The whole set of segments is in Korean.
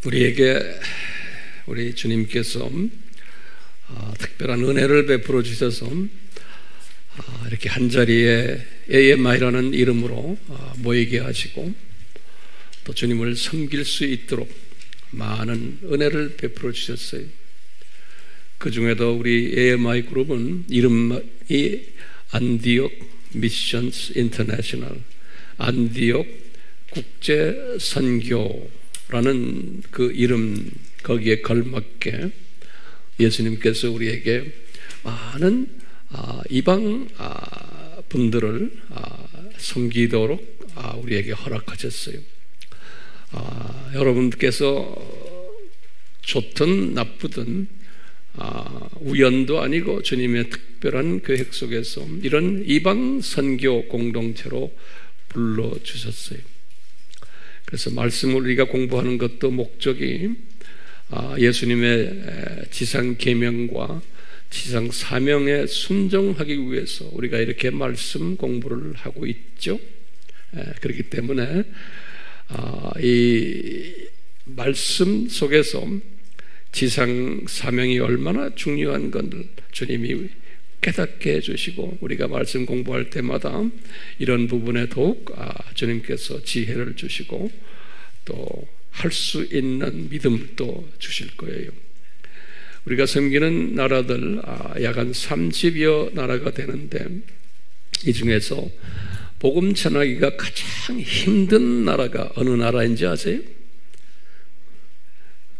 우리에게 우리 주님께서 특별한 은혜를 베풀어 주셔서 이렇게 한자리에 AMI라는 이름으로 모이게 하시고 또 주님을 섬길 수 있도록 많은 은혜를 베풀어 주셨어요. 그 중에도 우리 AMI 그룹은 이름이 안디옥 미션스 인터내셔널, 안디옥 국제 선교라는 그 이름, 거기에 걸맞게 예수님께서 우리에게 많은 이방 분들을 섬기도록 우리에게 허락하셨어요. 여러분께서 좋든 나쁘든 우연도 아니고 주님의 특별한 계획 속에서 이런 이방 선교 공동체로 불러주셨어요. 그래서 말씀을 우리가 공부하는 것도 목적이 예수님의 지상 계명과 지상 사명에 순종하기 위해서 우리가 이렇게 말씀 공부를 하고 있죠. 그렇기 때문에 이 말씀 속에서 지상 사명이 얼마나 중요한 것을 주님이 깨닫게 해주시고 우리가 말씀 공부할 때마다 이런 부분에 더욱 주님께서 지혜를 주시고 또 할 수 있는 믿음도 주실 거예요. 우리가 섬기는 나라들 약 한 30여 나라가 되는데 이 중에서 복음 전하기가 가장 힘든 나라가 어느 나라인지 아세요?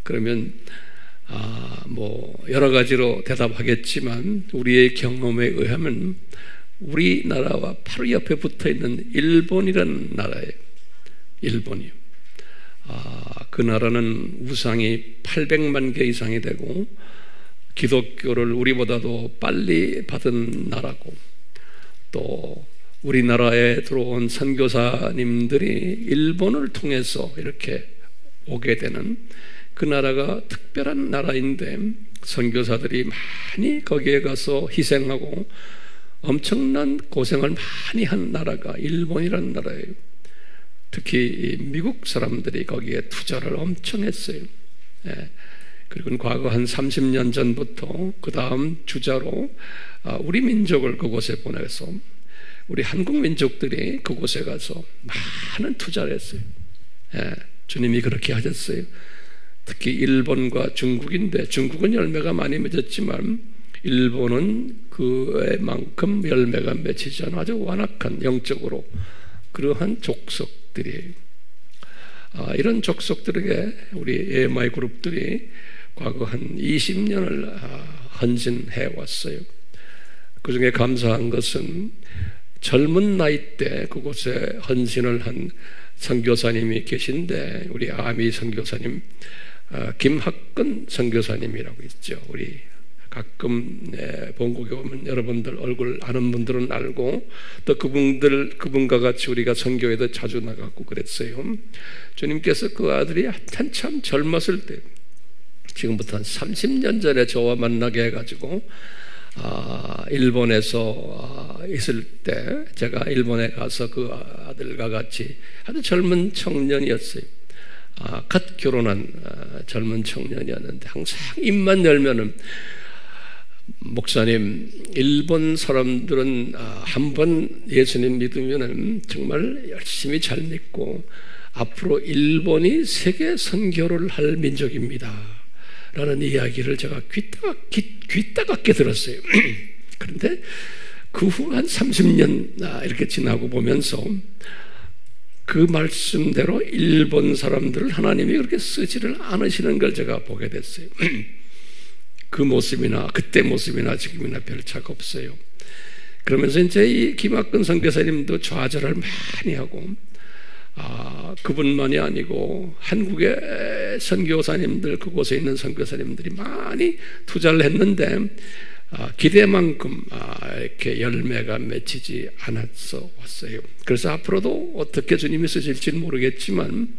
그러면 여러 가지로 대답하겠지만 우리의 경험에 의하면 우리나라와 바로 옆에 붙어 있는 일본이라는 나라예요. 일본이요. 그 나라는 우상이 800만 개 이상이 되고 기독교를 우리보다도 빨리 받은 나라고 또 우리나라에 들어온 선교사님들이 일본을 통해서 이렇게 오게 되는 그 나라가 특별한 나라인데 선교사들이 많이 거기에 가서 희생하고 엄청난 고생을 많이 한 나라가 일본이라는 나라예요. 특히 미국 사람들이 거기에 투자를 엄청 했어요. 그리고 과거 한 30년 전부터 그 다음 주자로 우리 민족을 그곳에 보내서 우리 한국 민족들이 그곳에 가서 많은 투자를 했어요. 주님이 그렇게 하셨어요. 특히 일본과 중국인데 중국은 열매가 많이 맺었지만 일본은 그만큼 열매가 맺히지 않아 아주 완악한 영적으로 그러한 족속들이 이런 족속들에게 우리 AMI 그룹들이 과거 한 20년을 헌신해 왔어요. 그 중에 감사한 것은 젊은 나이 때 그곳에 헌신을 한 선교사님이 계신데 우리 아미 선교사님 김학근 선교사님이라고 있죠. 우리 가끔 본국에 오면 여러분들 얼굴 아는 분들은 알고 또 그분과 같이 우리가 선교에도 자주 나가고 그랬어요. 주님께서 그 아들이 한참 젊었을 때 지금부터 한 30년 전에 저와 만나게 해가지고 일본에서 있을 때 제가 일본에 가서 그 아들과 같이 아주 젊은 청년이었어요. 갓 결혼한 젊은 청년이었는데 항상 입만 열면은 목사님, 일본 사람들은 한번 예수님 믿으면은 정말 열심히 잘 믿고 앞으로 일본이 세계 선교를 할 민족입니다 라는 이야기를 제가 귀따갑게 들었어요. 그런데 그 후 한 30년 이렇게 지나고 보면서 그 말씀대로 일본 사람들을 하나님이 그렇게 쓰지를 않으시는 걸 제가 보게 됐어요. 그 모습이나 그때 모습이나 지금이나 별 차가 없어요. 그러면서 이제 이 김학근 선교사님도 좌절을 많이 하고 그분만이 아니고 한국의 선교사님들 그곳에 있는 선교사님들이 많이 투자를 했는데 기대만큼 이렇게 열매가 맺히지 않았어 왔어요. 그래서 앞으로도 어떻게 주님이 쓰실지는 모르겠지만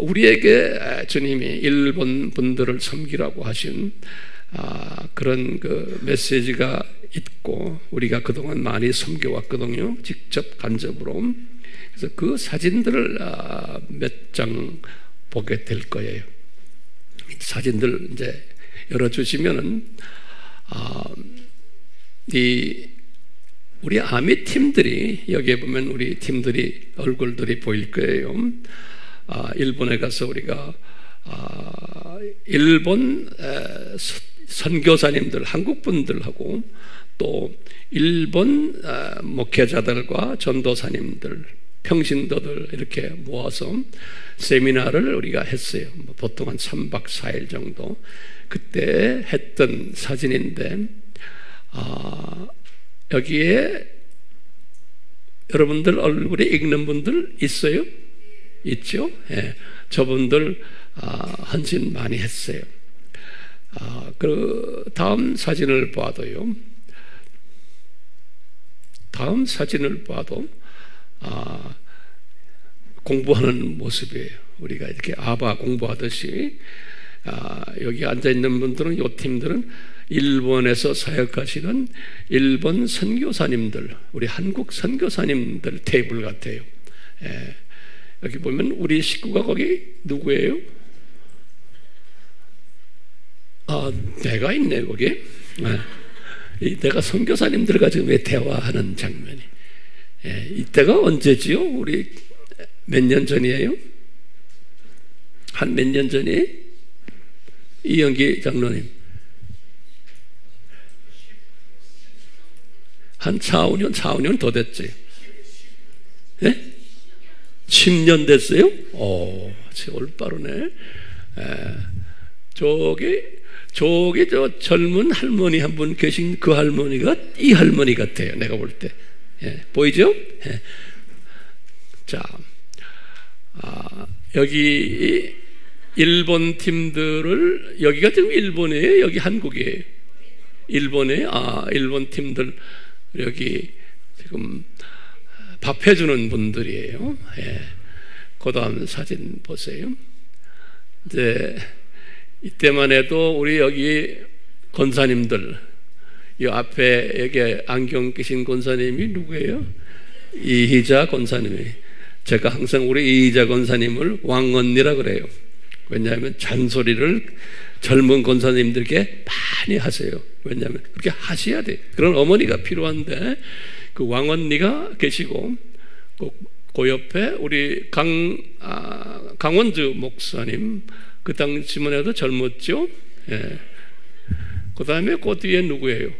우리에게 주님이 일본 분들을 섬기라고 하신 그런 그 메시지가 있고 우리가 그동안 많이 섬겨왔거든요. 직접 간접으로. 그래서 그 사진들을 몇 장 보게 될 거예요. 사진들 이제 열어주시면은, 우리 아미 팀들이, 여기에 보면 우리 팀들이 얼굴들이 보일 거예요. 일본에 가서 우리가 일본 선교사님들, 한국 분들하고 또 일본 목회자들과 전도사님들, 평신도들 이렇게 모아서 세미나를 우리가 했어요. 보통 한 3박 4일 정도. 그때 했던 사진인데, 여기에 여러분들 얼굴에 읽는 분들 있어요? 있죠? 예. 저분들 헌신 많이 했어요. 그 다음 사진을 봐도요. 다음 사진을 봐도 공부하는 모습이에요. 우리가 이렇게 아바 공부하듯이 여기 앉아 있는 분들은, 이 팀들은 일본에서 사역하시는 일본 선교사님들, 우리 한국 선교사님들 테이블 같아요. 예. 여기 보면 우리 식구가 거기 누구예요? 내가 있네 거기. 내가 선교사님들과 지금 왜 대화하는 장면이. 예. 이때가 언제지요? 우리 몇 년 전이에요? 한 몇 년 전이에요? 이영기 장로님. 한 4, 5년 더 됐지. 예? 10년 됐어요? 올바르네. 저기 저 젊은 할머니 한 분 계신 그 할머니가 이 할머니 같아요. 내가 볼 때. 예, 보이죠? 예. 자, 여기 일본 팀들을, 여기가 지금 일본이에요? 여기 한국이에요? 일본에, 일본 팀들 여기 지금 밥 해주는 분들이에요. 예. 그 다음 사진 보세요. 이제 이때만 해도 우리 여기 권사님들, 이 앞에 여기 안경 끼신 권사님이 누구예요? 이희자 권사님이. 제가 항상 우리 이희자 권사님을 왕언니라 그래요. 왜냐하면 잔소리를 젊은 권사님들께 많이 하세요. 왜냐하면 그렇게 하셔야 돼요. 그런 어머니가 필요한데, 그 왕언니가 계시고, 그 옆에 우리 강원주 목사님, 그 당시만 해도 젊었죠? 예. 그 다음에 그 뒤에 누구예요?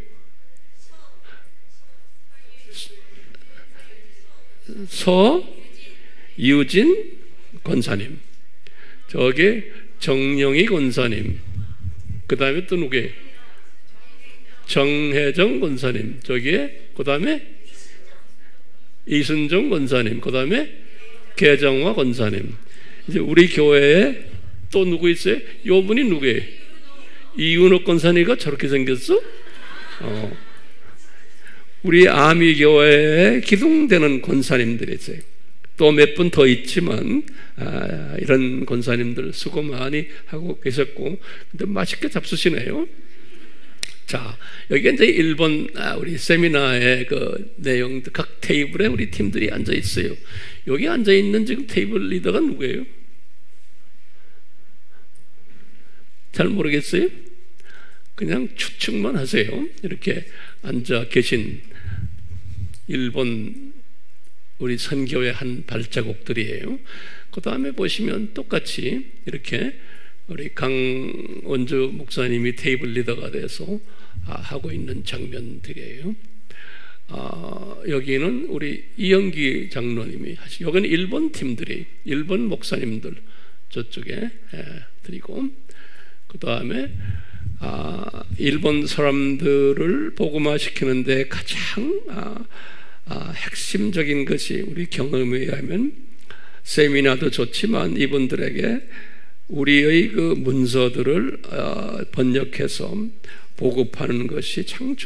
서유진 권사님. 저기 정영희 권사님. 그 다음에 또 누구예요? 정혜정 권사님. 저기에 그 다음에 이순종 권사님. 그 다음에 개정화 권사님. 이제 우리 교회에 또 누구 있어요? 요 분이 누구예요? 이윤옥 권사님가 저렇게 생겼어? 우리 아미교회에 기둥되는 권사님들이 있어요. 또 몇 분 더 있지만, 이런 권사님들 수고 많이 하고 계셨고, 근데 맛있게 잡수시네요. 자, 여기 이제 일본 우리 세미나의 그 내용, 각 테이블에 우리 팀들이 앉아 있어요. 여기 앉아 있는 지금 테이블 리더가 누구예요? 잘 모르겠어요? 그냥 추측만 하세요. 이렇게 앉아 계신 일본 우리 선교의 한 발자국들이에요. 그 다음에 보시면 똑같이 이렇게 우리 강원주 목사님이 테이블 리더가 돼서 하고 있는 장면들이에요. 여기는 우리 이영기 장로님이 하시고, 여기는 일본 팀들이, 일본 목사님들 저쪽에 드리고, 그 다음에 일본 사람들을 복음화시키는데 가장 핵심적인 것이, 우리 경험에 의하면 세미나도 좋지만 이분들에게 우리의 그 문서들을 번역해서 보급하는 것이 참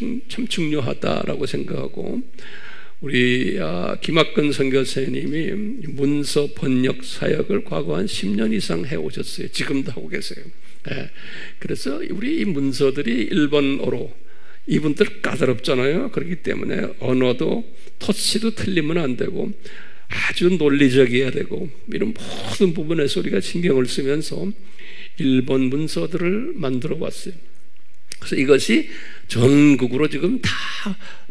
중요하다라고 생각하고, 우리 김학근 선교사님이 문서 번역 사역을 과거 한 10년 이상 해오셨어요. 지금도 하고 계세요. 예. 그래서 우리 이 문서들이 일본어로, 이분들 까다롭잖아요. 그렇기 때문에 언어도 토치도 틀리면 안 되고, 아주 논리적이어야 되고 이런 모든 부분에서 우리가 신경을 쓰면서 일본 문서들을 만들어 왔어요. 그래서 이것이 전국으로 지금 다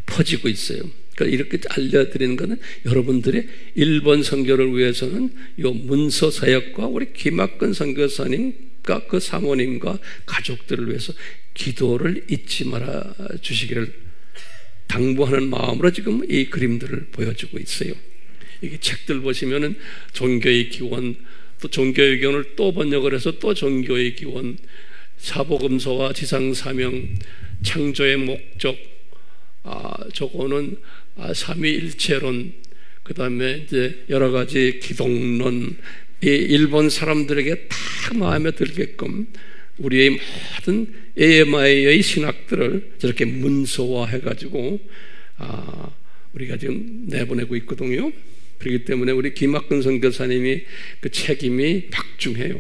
퍼지고 있어요. 그러니까 이렇게 알려드리는 것은 여러분들의 일본 선교를 위해서는 이 문서 사역과 우리 김학근 선교사님과 그 사모님과 가족들을 위해서 기도를 잊지 말아 주시기를 당부하는 마음으로 지금 이 그림들을 보여주고 있어요. 이게 책들 보시면은 종교의 기원, 또 종교의 기원을 또 번역을 해서 또 종교의 기원, 사복음서와 지상사명, 창조의 목적, 저거는 삼위일체론, 그 다음에 이제 여러 가지 기독론, 이 일본 사람들에게 다 마음에 들게끔 우리의 모든 AMI의 신학들을 저렇게 문서화해가지고 우리가 지금 내보내고 있거든요. 그렇기 때문에 우리 김학근 선교사님이 그 책임이 막중해요.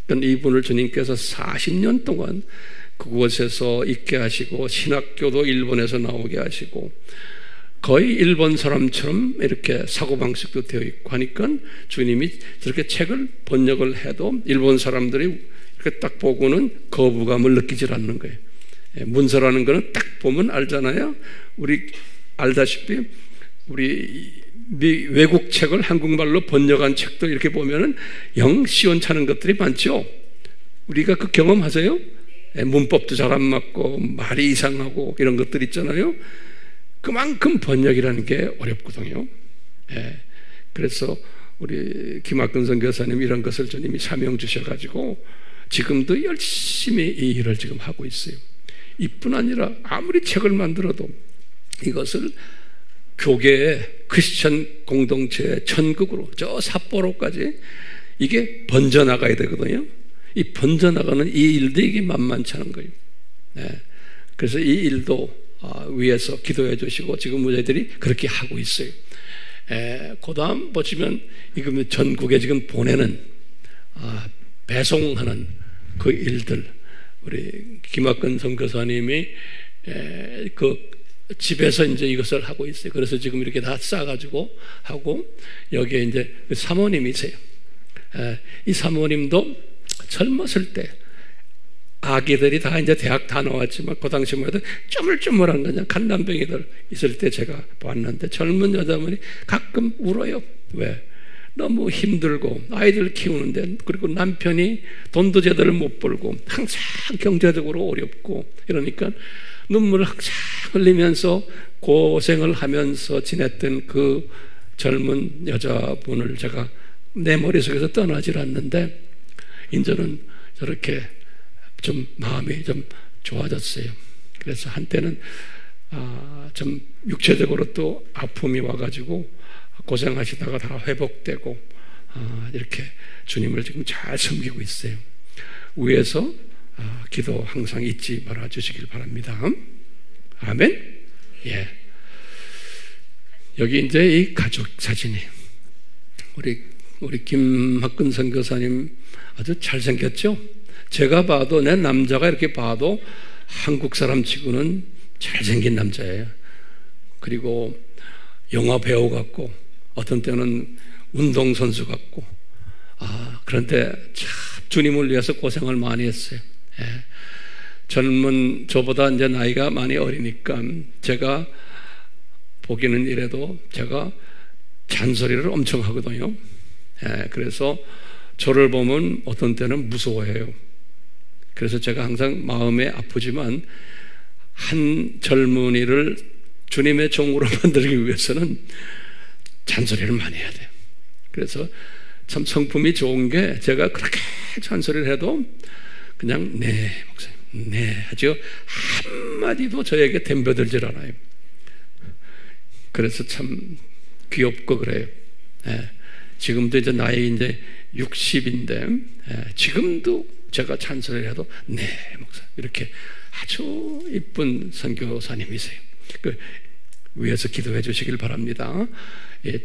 그러니까 이분을 주님께서 40년 동안 그곳에서 있게 하시고 신학교도 일본에서 나오게 하시고 거의 일본 사람처럼 이렇게 사고방식도 되어 있고 하니까 주님이 저렇게 책을 번역을 해도 일본 사람들이 이렇게 딱 보고는 거부감을 느끼질 않는 거예요. 문서라는 거는 딱 보면 알잖아요. 우리 알다시피 우리 외국 책을 한국말로 번역한 책도 이렇게 보면은 영 시원찮은 것들이 많죠. 우리가 그 경험하세요? 문법도 잘 안 맞고 말이 이상하고 이런 것들 있잖아요. 그만큼 번역이라는 게 어렵거든요. 그래서 우리 김학근 선교사님 이런 것을 주님이 사명 주셔가지고 지금도 열심히 이 일을 지금 하고 있어요. 이뿐 아니라 아무리 책을 만들어도 이것을 교계의 크리스천 공동체의 전국으로 저 삿포로까지 이게 번져나가야 되거든요. 이 번져나가는 이 일도 이게 만만치 않은 거예요. 그래서 이 일도 위에서 기도해 주시고 지금 우리들이 그렇게 하고 있어요. 그 다음 보시면 이거 전국에 지금 보내는 배송하는 그 일들 우리 김학근 선교사님이 그 집에서 이제 이것을 하고 있어요. 그래서 지금 이렇게 다 싸가지고 하고 여기에 이제 사모님이세요. 이 사모님도 젊었을 때 아기들이 다 이제 대학 다 나왔지만 그 당시만 해도 쪼물쪼물한 그냥 간난병이들 있을 때 제가 봤는데 젊은 여자분이 가끔 울어요. 왜? 너무 힘들고 아이들 키우는데 그리고 남편이 돈도 제대로 못 벌고 항상 경제적으로 어렵고 이러니까 눈물을 항상 흘리면서 고생을 하면서 지냈던 그 젊은 여자분을 제가 내 머릿속에서 떠나질 않는데 이제는 저렇게 좀 마음이 좀 좋아졌어요. 그래서 한때는 좀 육체적으로 또 아픔이 와가지고 고생하시다가 다 회복되고 이렇게 주님을 지금 잘 섬기고 있어요. 위에서 기도 항상 잊지 말아 주시길 바랍니다. 아멘. 예. 여기 이제 이 가족 사진이 우리 김학근 선교사님 아주 잘생겼죠? 제가 봐도 내 남자가 이렇게 봐도 한국 사람 치고는 잘생긴 남자예요. 그리고 영화 배우 같고 어떤 때는 운동선수 같고 그런데 참 주님을 위해서 고생을 많이 했어요. 예. 젊은 저보다 이제 나이가 많이 어리니까 제가 보기는 이래도 제가 잔소리를 엄청 하거든요. 예. 그래서 저를 보면 어떤 때는 무서워해요. 그래서 제가 항상 마음에 아프지만 한 젊은이를 주님의 종으로 만들기 위해서는 잔소리를 많이 해야 돼요. 그래서 참 성품이 좋은 게 제가 그렇게 잔소리를 해도 그냥 네 목사님 네 하죠. 한마디도 저에게 덤벼들질 않아요. 그래서 참 귀엽고 그래요. 지금도 이제 나이 이제 60인데 지금도 제가 잔소리를 해도 네 목사 이렇게 아주 이쁜 선교사님이세요. 그 위에서 기도해 주시길 바랍니다.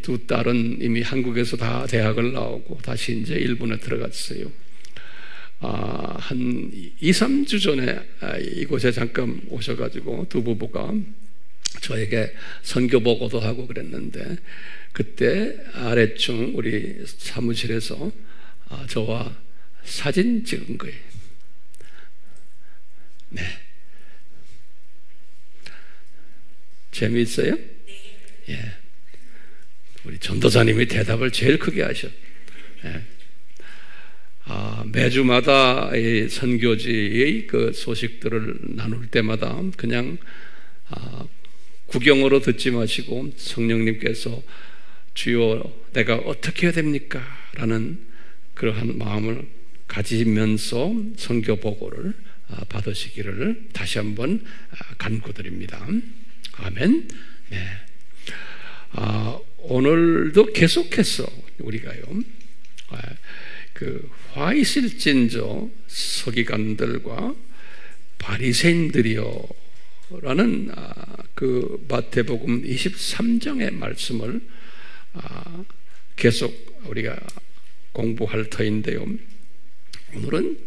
두 딸은 이미 한국에서 다 대학을 나오고 다시 이제 일본에 들어갔어요. 한 2, 3주 전에 이곳에 잠깐 오셔가지고 두 부부가 저에게 선교 보고도 하고 그랬는데, 그때 아래층 우리 사무실에서 저와 사진 찍은 거예요. 네. 재미있어요? 예. 우리 전도사님이 대답을 제일 크게 하셔. 예. 매주마다 이 선교지의 그 소식들을 나눌 때마다 그냥 구경으로 듣지 마시고 성령님께서 주여 내가 어떻게 해야 됩니까? 라는 그러한 마음을 가지면서 선교 보고를 받으시기를 다시 한번 간구드립니다. 아멘. 네. 오늘도 계속해서 우리가요, 그 화이실진저 서기관들과 바리새인들이요 라는 그 마태복음 23장의 말씀을 계속 우리가 공부할 터인데요. 오늘은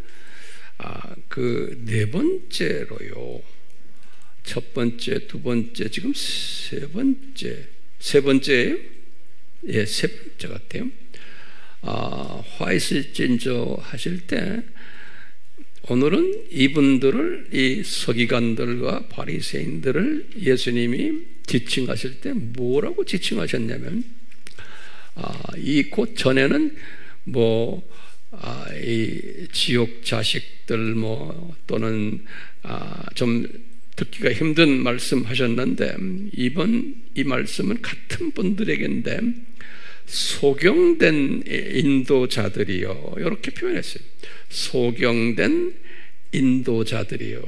그 네 번째로요, 첫 번째, 두 번째, 지금 세 번째예요? 예, 세 번째 같아요. 화이실진저 하실 때 오늘은 이분들을, 이 서기관들과 바리새인들을 예수님이 지칭하실 때 뭐라고 지칭하셨냐면, 이 곧 전에는 이 지옥 자식들 또는 좀 듣기가 힘든 말씀 하셨는데, 이번 이 말씀은 같은 분들에게인데 소경된 인도자들이요 이렇게 표현했어요. 소경된 인도자들이요.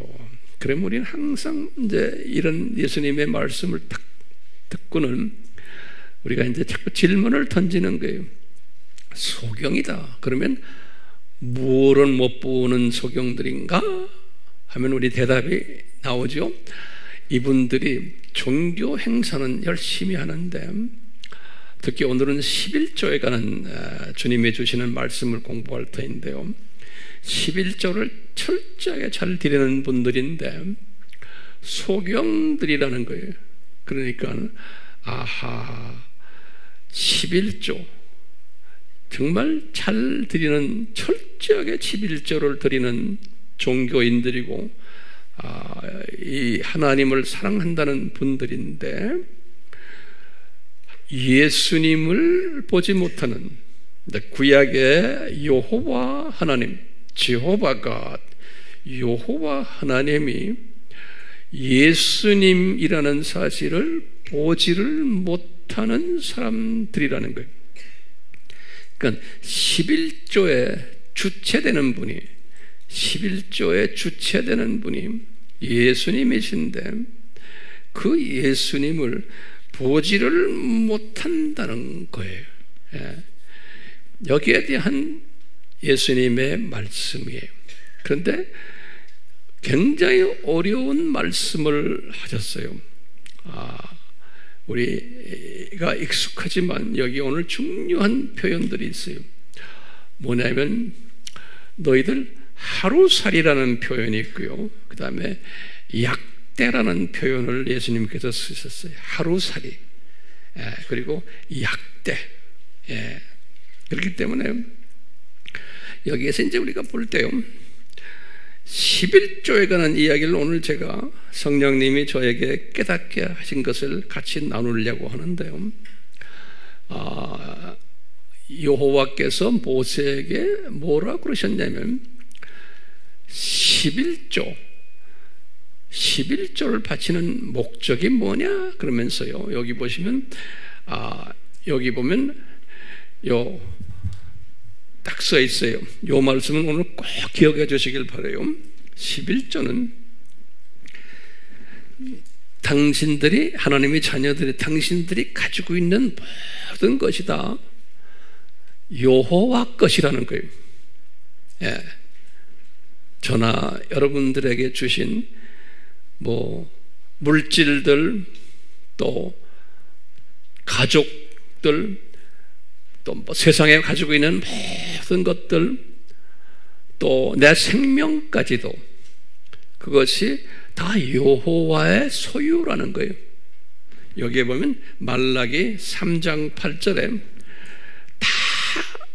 그러면 우리는 항상 이제 이런 예수님의 말씀을 딱 듣고는 우리가 이제 자꾸 질문을 던지는 거예요. 소경이다. 그러면 무엇은 못 보는 소경들인가? 하면 우리 대답이 나오죠. 이분들이 종교 행사는 열심히 하는데, 특히 오늘은 11조에 관한 주님이 주시는 말씀을 공부할 터인데요, 11조를 철저하게 잘 드리는 분들인데 소경들이라는 거예요. 그러니까 11조 정말 잘 드리는, 철저하게 11조를 드리는 종교인들이고 이 하나님을 사랑한다는 분들인데 예수님을 보지 못하는, 구약의 여호와 하나님, 제호바가 여호와 하나님이 예수님이라는 사실을 보지를 못하는 사람들이라는 거예요. 그러니까 11조에 주체되는 분이, 11조에 주체되는 분이 예수님이신데 그 예수님을 보지를 못한다는 거예요. 여기에 대한 예수님의 말씀이에요. 그런데 굉장히 어려운 말씀을 하셨어요. 우리가 익숙하지만 여기 오늘 중요한 표현들이 있어요. 뭐냐면 너희들 하루살이라는 표현이 있고요, 그 다음에 약대라는 표현을 예수님께서 쓰셨어요. 하루살이, 그리고 약대. 그렇기 때문에 여기에서 이제 우리가 볼 때요, 11조에 관한 이야기를 오늘 제가 성령님이 저에게 깨닫게 하신 것을 같이 나누려고 하는데요, 여호와께서 모세에게 뭐라 그러셨냐면 11조를 바치는 목적이 뭐냐 그러면서요, 여기 보시면 여기 보면 딱 써 있어요. 요 말씀은 오늘 꼭 기억해 주시길 바라요. 11조는 당신들이, 하나님의 자녀들이, 당신들이 가지고 있는 모든 것이 다 여호와 것이라는 거예요. 저나 여러분들에게 주신 물질들, 또 가족들, 또 세상에 가지고 있는 모든 것들, 또 내 생명까지도 그것이 다 여호와의 소유라는 거예요. 여기에 보면 말라기 3장 8절에 다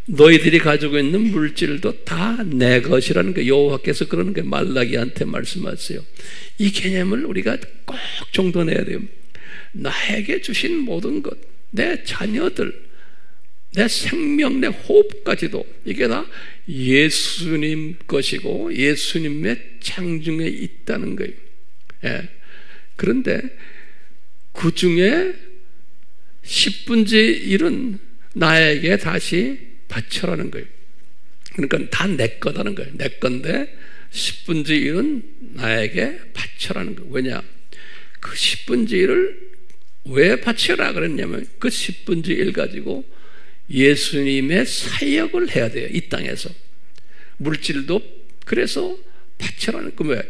너희들이 가지고 있는 물질도 다 내 것이라는 거, 여호와께서 그러는 게 말라기한테 말씀하세요. 이 개념을 우리가 꼭 정돈해야 돼요. 나에게 주신 모든 것, 내 자녀들, 내 생명, 내 호흡까지도 이게 다 예수님 것이고 예수님의 창중에 있다는 거예요. 예. 그런데 그 중에 10분의 1은 나에게 다시 바쳐라는 거예요. 그러니까 다 내 거다는 거예요. 내 건데 10분의 1은 나에게 바쳐라는 거예요. 왜냐? 그 10분의 1을 왜 바쳐라 그랬냐면 그 10분의 1 가지고 예수님의 사역을 해야 돼요. 이 땅에서. 물질도 그래서 바쳐라는 거예요. 왜?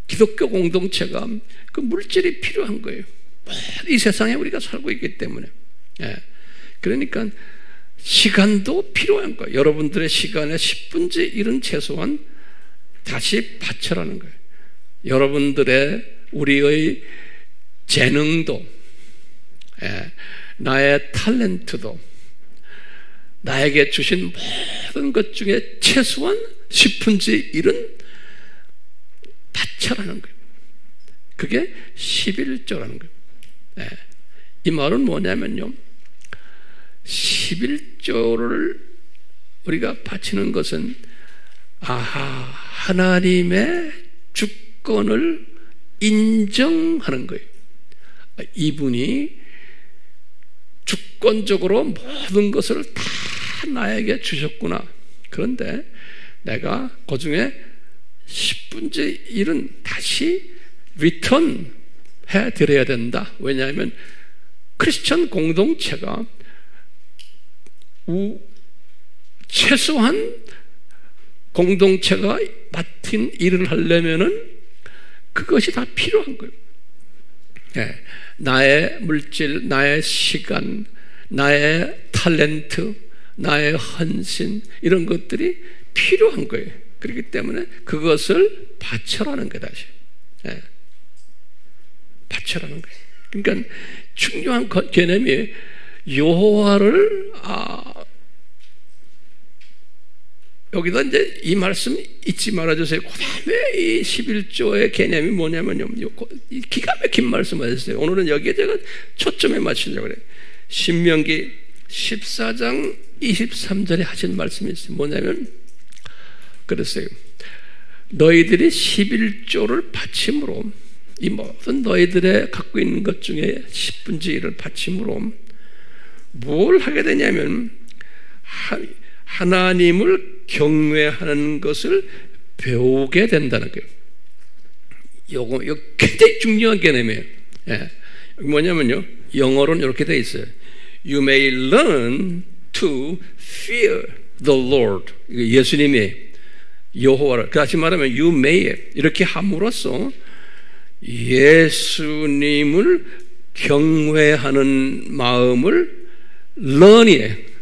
기독교 공동체가 그 물질이 필요한 거예요. 이 세상에 우리가 살고 있기 때문에. 예. 그러니까 시간도 필요한 거예요. 여러분들의 시간의 10분의 1은 최소한 다시 바쳐라는 거예요. 여러분들의 우리의 재능도, 예, 나의 탤런트도, 나에게 주신 모든 것 중에 최소한 10분의 1은 바쳐라는 거예요. 그게 11조라는 거예요. 예. 이 말은 뭐냐면요, 11조를 우리가 바치는 것은 하나님의 주권을 인정하는 거예요. 이분이 주권적으로 모든 것을 다 나에게 주셨구나. 그런데 내가 그 중에 10분의 1은 다시 리턴 해드려야 된다. 왜냐하면 크리스천 공동체가 최소한 공동체가 맡은 일을 하려면은 그것이 다 필요한 거예요. 네. 나의 물질, 나의 시간, 나의 탤런트, 나의 헌신, 이런 것들이 필요한 거예요. 그렇기 때문에 그것을 바쳐라는 거예요. 다시. 네. 바쳐라는 거예요. 그러니까 중요한 개념이 여호와를 여기다 이제 이 말씀 잊지 말아주세요. 그 다음에 이 11조의 개념이 뭐냐면요, 기가 막힌 말씀 하셨어요. 오늘은 여기에 제가 초점에 맞추려고 그래요. 신명기 14장 23절에 하신 말씀이 있어요. 뭐냐면 그랬어요. 너희들이 11조를 바침으로, 이 모든 너희들의 갖고 있는 것 중에 10분의 1을 바침으로 뭘 하게 되냐면 하나님을 경외하는 것을 배우게 된다는 거예요. 이거 굉장히 중요한 개념이에요. 예. 뭐냐면요, 영어로는 이렇게 돼 있어요. You may learn to fear the Lord. 예수님이 여호와를, 다시 말하면 you may, 이렇게 함으로써 예수님을 경외하는 마음을 learn이에요.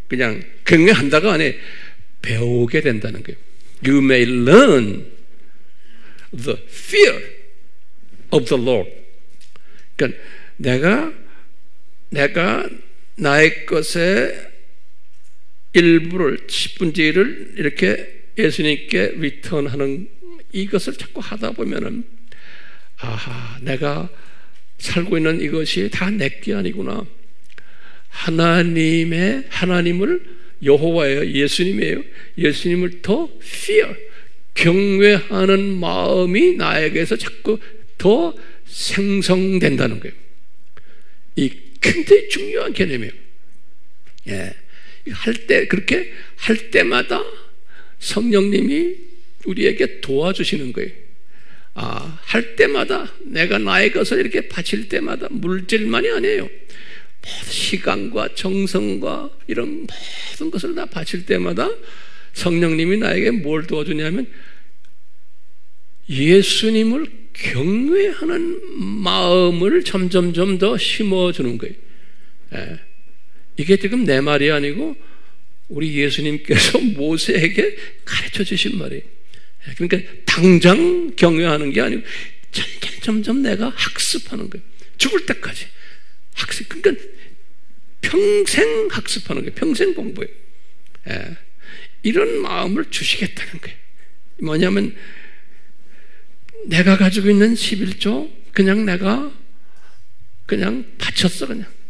그냥 경외한다가 아니에요. 배우게 된다는 거예요. You may learn the fear of the Lord. 그러니까 내가 나의 것의 일부를 10분의 1을 이렇게 예수님께 리턴하는 이것을 자꾸 하다 보면은 내가 살고 있는 이것이 다 내 게 아니구나. 하나님을 여호와예요. 예수님이에요. 예수님을 더 fear, 경외하는 마음이 나에게서 자꾸 더 생성된다는 거예요. 이 굉장히 중요한 개념이에요. 예. 그렇게 할 때마다 성령님이 우리에게 도와주시는 거예요. 할 때마다 내가 나의 것을 이렇게 바칠 때마다 물질만이 아니에요. 시간과 정성과 이런 모든 것을 다 바칠 때마다 성령님이 나에게 뭘 도와주냐면 예수님을 경외하는 마음을 점점점 더 심어주는 거예요. 예. 이게 지금 내 말이 아니고 우리 예수님께서 모세에게 가르쳐 주신 말이에요. 예. 그러니까 당장 경외하는 게 아니고 점점 내가 학습하는 거예요. 죽을 때까지 학습. 그러니까 평생 학습하는 거예요. 평생 공부예요. 예. 이런 마음을 주시겠다는 거예요. 뭐냐면 내가 가지고 있는 11조 내가 그냥 바쳤어.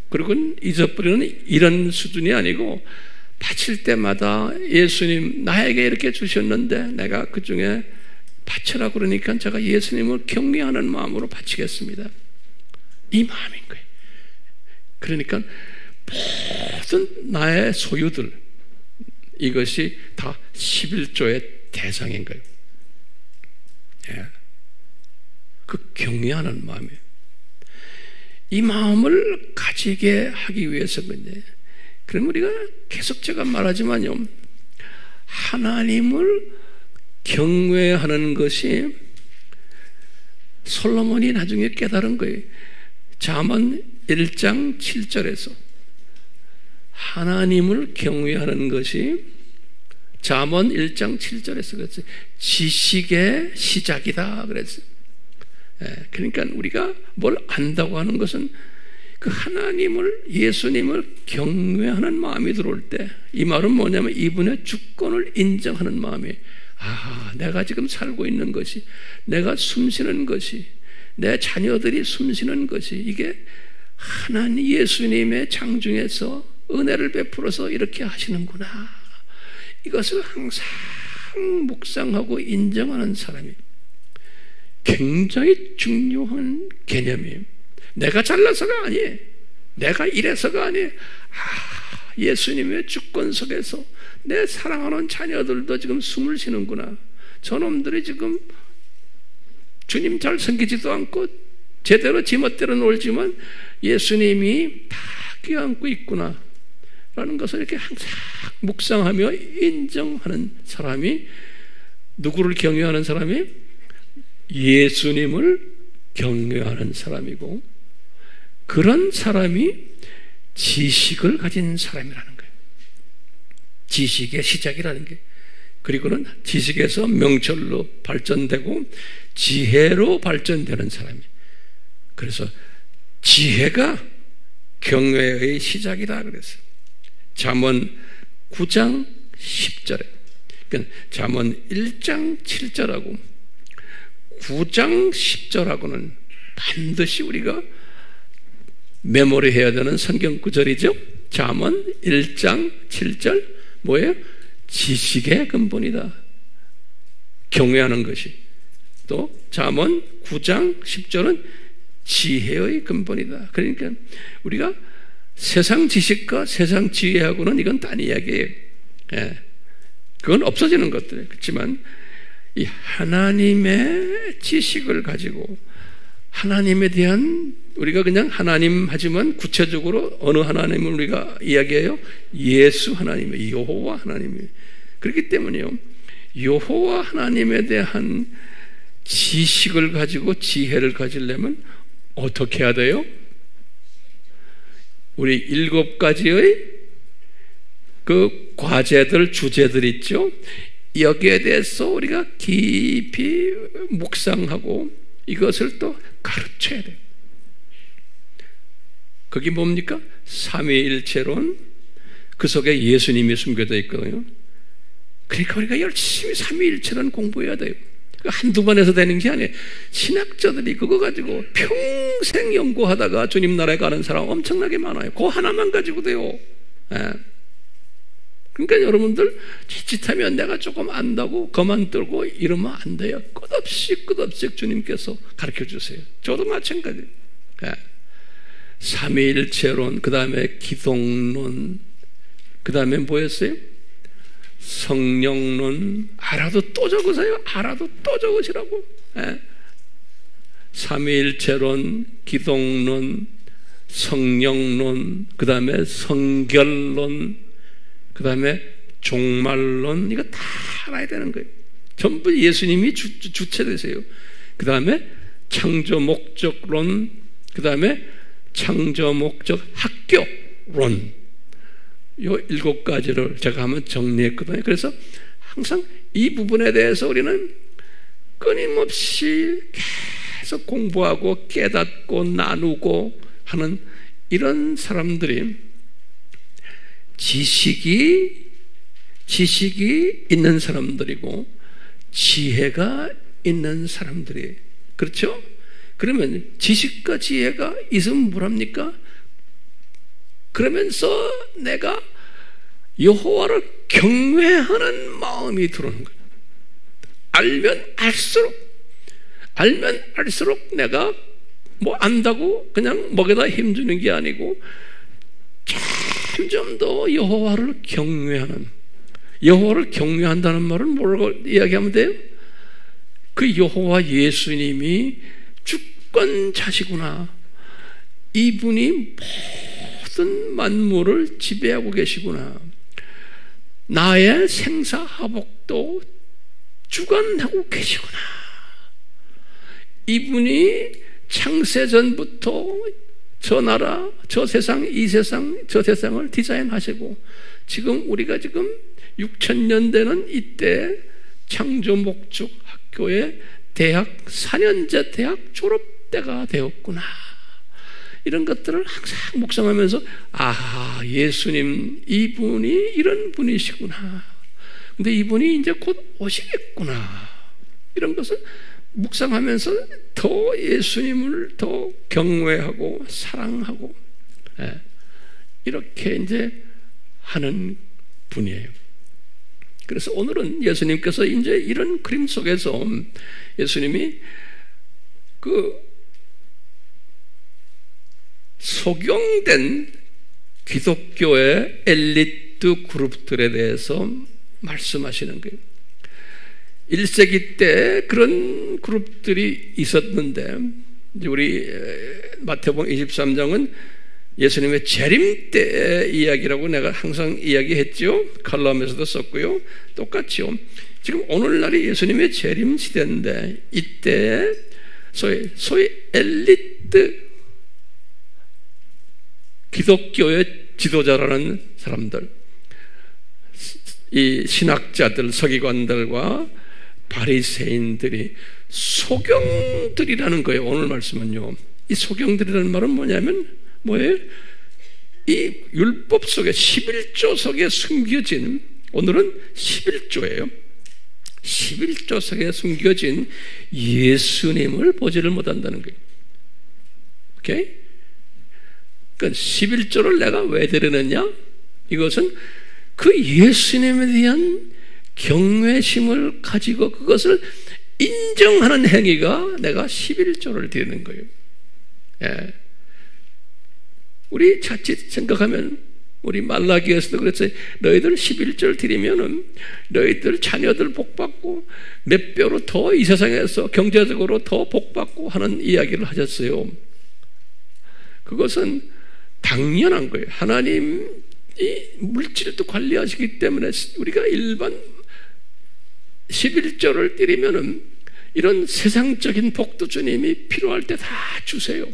그리고 잊어버리는 이런 수준이 아니고 바칠 때마다 예수님 나에게 이렇게 주셨는데 내가 그 중에 바치라 그러니까 제가 예수님을 경외하는 마음으로 바치겠습니다. 이 마음인 거예요. 그러니까 모든 나의 소유들 이것이 다 11조의 대상인 거예요. 예. 그 경외하는 마음이에요. 이 마음을 가지게 하기 위해서는요. 그럼 우리가 계속 제가 말하지만요. 하나님을 경외하는 것이 솔로몬이 나중에 깨달은 거예요. 잠언 1장 7절에서 하나님을 경외하는 것이 잠언 1장 7절에서 그랬어요. 지식의 시작이다 그랬어요. 그러니까 우리가 뭘 안다고 하는 것은 그 하나님을 예수님을 경외하는 마음이 들어올 때 이 말은 뭐냐면 이분의 주권을 인정하는 마음이 내가 지금 살고 있는 것이 내가 숨쉬는 것이 내 자녀들이 숨쉬는 것이 이게 하나님 예수님의 장중에서 은혜를 베풀어서 이렇게 하시는구나. 이것을 항상 묵상하고 인정하는 사람이 굉장히 중요한 개념이에요. 내가 잘나서가 아니에요. 내가 이래서가 아니에요. 예수님의 주권 속에서 내 사랑하는 자녀들도 지금 숨을 쉬는구나. 저놈들이 지금 주님 잘 섬기지도 않고 제대로 지멋대로 놀지만 예수님이 다 껴안고 있구나 라는 것을 이렇게 항상 묵상하며 인정하는 사람이 누구를 경외하는 사람이? 예수님을 경외하는 사람이고 그런 사람이 지식을 가진 사람이라는 거예요. 지식의 시작이라는 게. 그리고는 지식에서 명철로 발전되고 지혜로 발전되는 사람이. 그래서 지혜가 경외의 시작이다 그랬어요. 잠언 9장 10절에. 그러니까 잠언 1장 7절하고 9장 10절하고는 반드시 우리가 메모리 해야 되는 성경 구절이죠. 잠언 1장 7절 뭐예요? 지식의 근본이다. 경외하는 것이. 또 잠언 9장 10절은 지혜의 근본이다. 그러니까 우리가 세상 지식과 세상 지혜하고는 이건 딴 이야기예요. 예. 그건 없어지는 것들이에요. 그렇지만 이 하나님의 지식을 가지고 하나님에 대한 우리가 그냥 하나님 하지만 구체적으로 어느 하나님을 우리가 이야기해요? 예수 하나님의 여호와 하나님이. 그렇기 때문에요. 여호와 하나님에 대한 지식을 가지고 지혜를 가지려면 어떻게 해야 돼요? 우리 7가지의 그 과제들, 주제들 있죠. 여기에 대해서 우리가 깊이 묵상하고 이것을 또 가르쳐야 돼요. 그게 뭡니까? 삼위일체론. 그 속에 예수님이 숨겨져 있거든요. 그러니까 우리가 열심히 삼위일체론 공부해야 돼요. 한두 번 해서 되는 게 아니에요. 신학자들이 그거 가지고 평생 연구하다가 주님 나라에 가는 사람 엄청나게 많아요. 그거 하나만 가지고 돼요. 예. 그러니까 여러분들 지짓하면 내가 조금 안다고 거만 들고 이러면 안 돼요. 끝없이 주님께서 가르쳐 주세요. 저도 마찬가지예요. 예. 삼위일체론, 그 다음에 기독론, 그 다음에 뭐였어요? 성령론. 알아도 또 적으세요. 알아도 또 적으시라고. 예. 삼위일체론, 기독론, 성령론, 그 다음에 성결론, 그 다음에 종말론. 이거 다 알아야 되는 거예요. 전부 예수님이 주체되세요. 그 다음에 창조 목적론, 그 다음에 창조 목적 학교론. 요 7가지를 제가 한번 정리했거든요. 그래서 항상 이 부분에 대해서 우리는 끊임없이 계속 공부하고 깨닫고 나누고 하는 이런 사람들이 지식이 있는 사람들이고 지혜가 있는 사람들이에요. 그렇죠? 그러면 지식과 지혜가 있으면 뭐랍니까? 그러면서 내가 여호와를 경외하는 마음이 들어오는 거예요. 알면 알수록 내가 뭐 안다고 그냥 먹에다 힘주는 게 아니고 점점 더 여호와를 경외하는, 여호와를 경외한다는 말은 뭐라고 이야기하면 돼요? 그 여호와 예수님이 주권자시구나, 이분이 모든 만물을 지배하고 계시구나, 나의 생사하복도 주관하고 계시구나, 이분이 창세전부터 저 나라, 저 세상, 이 세상, 저 세상을 디자인하시고 지금 우리가 지금 6000년 되는 이때 창조목축 학교의 대학 4년제 대학 졸업대가 되었구나, 이런 것들을 항상 묵상하면서 예수님 이분이 이런 분이시구나, 근데 이분이 이제 곧 오시겠구나, 이런 것을 묵상하면서 더 예수님을 더 경외하고 사랑하고 이렇게 이제 하는 분이에요. 그래서 오늘은 예수님께서 이제 이런 그림 속에서 예수님이 그 소경된 기독교의 엘리트 그룹들에 대해서 말씀하시는 거예요. 1세기 때 그런 그룹들이 있었는데, 우리 마태복음 23장은 예수님의 재림 때의 이야기라고 내가 항상 이야기했죠. 칼럼에서도 썼고요. 똑같이요. 지금 오늘날이 예수님의 재림 시대인데, 이때 소위 엘리트 기독교의 지도자라는 사람들, 이 신학자들, 서기관들과 바리새인들이 소경들이라는 거예요. 오늘 말씀은요. 이 소경들이라는 말은 뭐예요? 이 율법 속에 11조 속에 숨겨진, 오늘은 11조예요. 11조 속에 숨겨진 예수님을 보지를 못한다는 거예요. 오케이? 그러니까 11조를 내가 왜 드리느냐? 이것은 그 예수님에 대한 경외심을 가지고 그것을 인정하는 행위가 내가 11조를 드리는 거예요. 우리 자칫 생각하면, 우리 말라기에서도 그랬어요. 너희들 11조를 드리면은 너희들 자녀들 복받고 몇 배로 더 이 세상에서 경제적으로 더 복받고 하는 이야기를 하셨어요. 그것은 당연한 거예요. 하나님이 물질도 관리하시기 때문에 우리가 일반 11조를 드리면은 이런 세상적인 복도 주님이 필요할 때 다 주세요.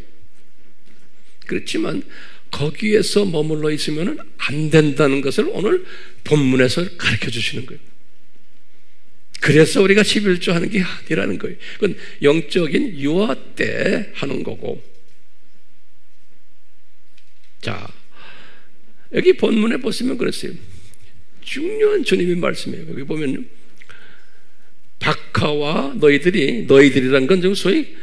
그렇지만 거기에서 머물러 있으면 안 된다는 것을 오늘 본문에서 가르쳐 주시는 거예요. 그래서 우리가 11조 하는 게 아니라는 거예요. 그건 영적인 유아 때 하는 거고. 자, 여기 본문에 보시면 그랬어요. 중요한 주님의 말씀이에요. 여기 보면 박하와 너희들이란 건 소위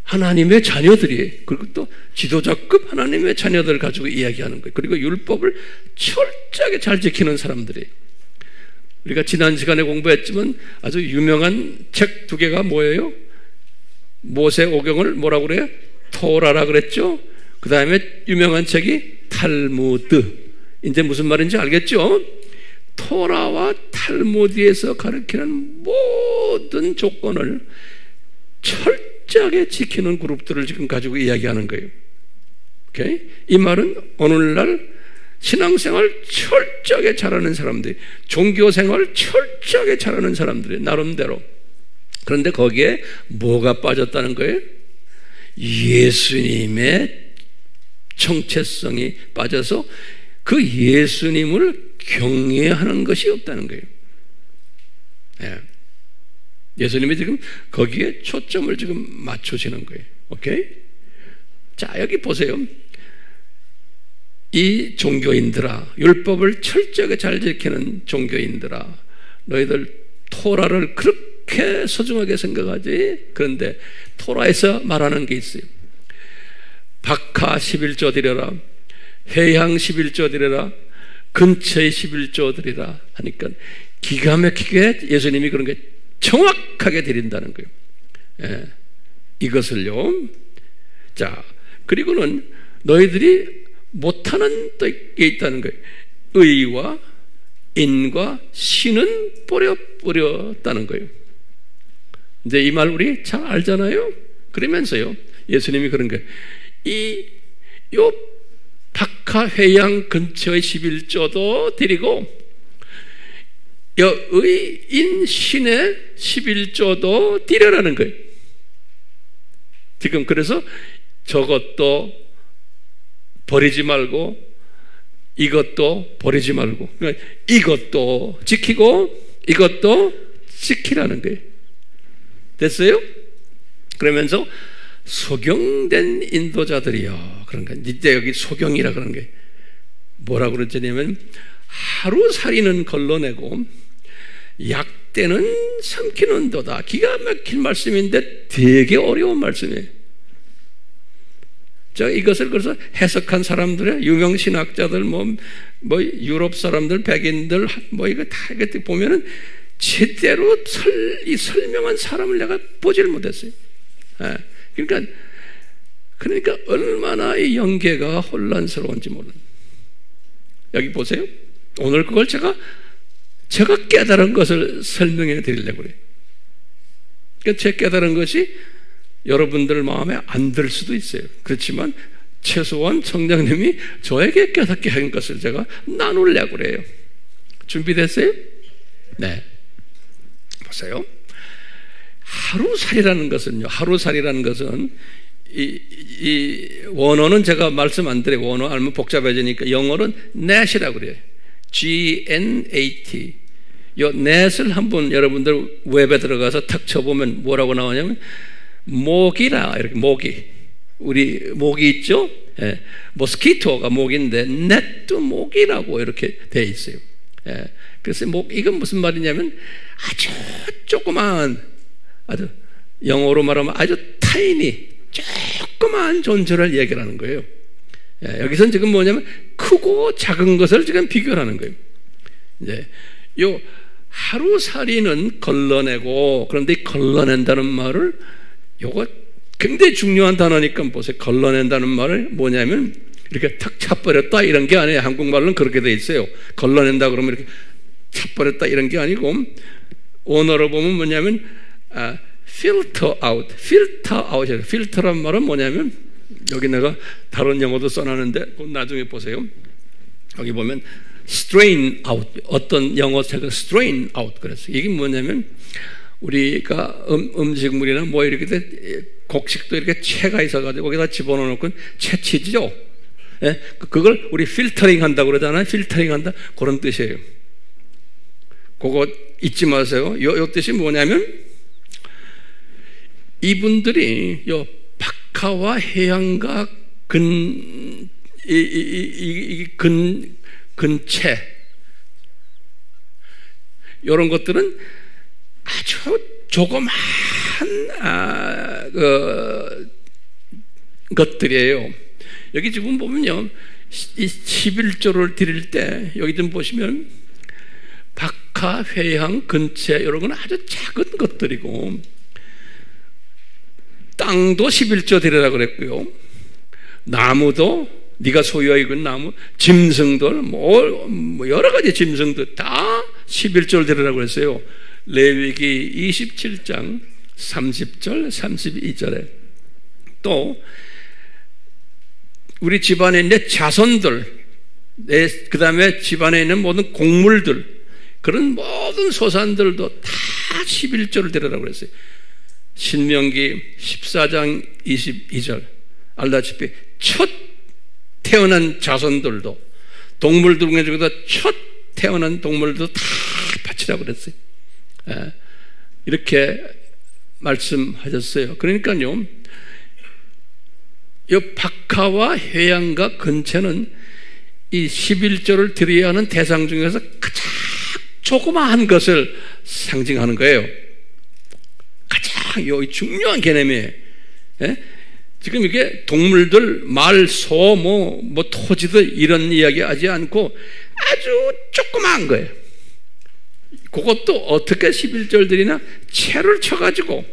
하나님의 자녀들이에요. 그리고 또 지도자급 하나님의 자녀들을 가지고 이야기하는 거예요. 그리고 율법을 철저하게 잘 지키는 사람들이에요. 우리가 지난 시간에 공부했지만 아주 유명한 책 2개가 뭐예요? 모세오경을 뭐라고 그래요? 토라라 그랬죠? 그 다음에 유명한 책이 탈무드. 이제 무슨 말인지 알겠죠? 토라와 탈무드에서 가르치는 모든 조건을 철저하게 지키는 그룹들을 지금 가지고 이야기하는 거예요. 오케이? 이 말은 오늘날 신앙생활 철저하게 잘하는 사람들이, 종교생활 철저하게 잘하는 사람들이 나름대로. 그런데 거기에 뭐가 빠졌다는 거예요? 예수님의 정체성이 빠져서 그 예수님을 경외하는 것이 없다는 거예요. 예수님이 지금 거기에 초점을 지금 맞추시는 거예요. 오케이? 자, 여기 보세요. 이 종교인들아, 율법을 철저하게 잘 지키는 종교인들아, 너희들 토라를 그렇게 소중하게 생각하지? 그런데 토라에서 말하는 게 있어요. 박하 11조 드려라, 회향 11조 드려라, 근처의 11조 드리라 하니까 기가 막히게 예수님이 그런 게 정확하게 드린다는 거예요. 예, 이것을요. 자, 그리고는 너희들이 못하는 게 있다는 거예요. 의와 인과 신은 버렸다는 거예요. 이제 이 말 우리 잘 알잖아요. 그러면서요, 예수님이 그런 거예요. 요 박하 회양 근처의 11조도 드리고 의인 신의 11조도 드려라는 거예요. 지금 그래서 저것도 버리지 말고 이것도 버리지 말고, 그러니까 이것도 지키고 이것도 지키라는 거예요. 됐어요? 그러면서 소경된 인도자들이요. 그러니까 이제 여기 소경이라 그러는 게 뭐라고 그러냐면 하루살이는 걸러내고 약대는 삼키는도다. 기가 막힌 말씀인데 되게 어려운 말씀이에요. 자, 이것을 그래서 해석한 사람들의 유명 신학자들, 뭐 유럽 사람들, 백인들, 이거 다 이렇게 보면은 제대로 설명한 사람을 내가 보질 못했어요. 예. 그러니까 얼마나 이 연계가 혼란스러운지 몰라요. 여기 보세요. 오늘 그걸 제가 깨달은 것을 설명해 드리려고 그래요. 그러니까 제 깨달은 것이 여러분들 마음에 안 들 수도 있어요. 그렇지만 최소한 성령님이 저에게 깨닫게 한 것을 제가 나누려고 그래요. 준비됐어요? 네. 보세요. 하루살이라는 것은 이 원어는 제가 말씀 안 드려요. 원어 알면 복잡해지니까 영어는 net이라고 그래요. G-N-A-T. 요 net을 한번 여러분들 웹에 들어가서 탁 쳐보면 뭐라고 나오냐면 모기라, 이렇게 모기. 우리 모기 있죠? 예. 모스키토가 모기인데 net도 모기라고 이렇게 돼 있어요. 예. 그래서 이건 무슨 말이냐면 아주 조그만, 아주 영어로 말하면 아주 타이니, 조그만 존재를 얘기하는 거예요. 예. 여기서는 지금 뭐냐면 크고 작은 것을 지금 비교하는 거예요. 이제 요 하루살이는 걸러내고, 그런데 걸러낸다는 말을 요거 굉장히 중요한 단어니까 보세요. 걸러낸다는 말을 뭐냐면 이렇게 탁 차버렸다 이런 게 아니에요. 한국말로는 그렇게 돼 있어요. 걸러낸다 그러면 이렇게 차버렸다 이런 게 아니고, 원어로 보면 뭐냐면 filter out. filter란 말은 뭐냐면, 여기 내가 다른 영어도 써놨는데 나중에 보세요. 여기 보면 strain out, 어떤 영어 책은 strain out 그랬어요. 이게 뭐냐면 우리가 음식물이나 뭐 이렇게 곡식도 이렇게 채가 있어가지고 거기다 집어넣고 채치죠. 예? 그걸 우리 필터링 한다고 그러잖아요. 필터링 한다, 그런 뜻이에요. 그거 잊지 마세요. 요 뜻이 뭐냐면 이분들이 요 박하와 해양과 근채 이런 것들은 아주 조그만 것들이에요. 여기 지금 보면요, 이 11조를 드릴 때 여기 좀 보시면 박하, 회향, 근채 이런 건 아주 작은 것들이고, 땅도 11조 드리라 그랬고요, 나무도 네가 소유하고 있는 나무, 짐승들, 뭐 여러 가지 짐승들 다 11조를 드리라고 했어요. 레위기 27장 30절 32절에 또 우리 집안에 있는 자손들, 그 다음에 집안에 있는 모든 곡물들, 그런 모든 소산들도 다 11조를 드리라고 했어요. 신명기 14장 22절 알다시피 첫 태어난 자손들도, 동물들 중에서도 첫 태어난 동물도 다 바치라고 그랬어요. 예. 이렇게 말씀하셨어요. 그러니까요, 이 박하와 회양과 근처는 이 11조를 드려야 하는 대상 중에서 가장 조그마한 것을 상징하는 거예요. 가장 중요한 개념이에요. 예? 지금 이게 동물들, 말, 소, 뭐 토지들 이런 이야기 하지 않고 아주 조그마한 거예요. 그것도 어떻게 11조를 드리나? 채를 쳐가지고요.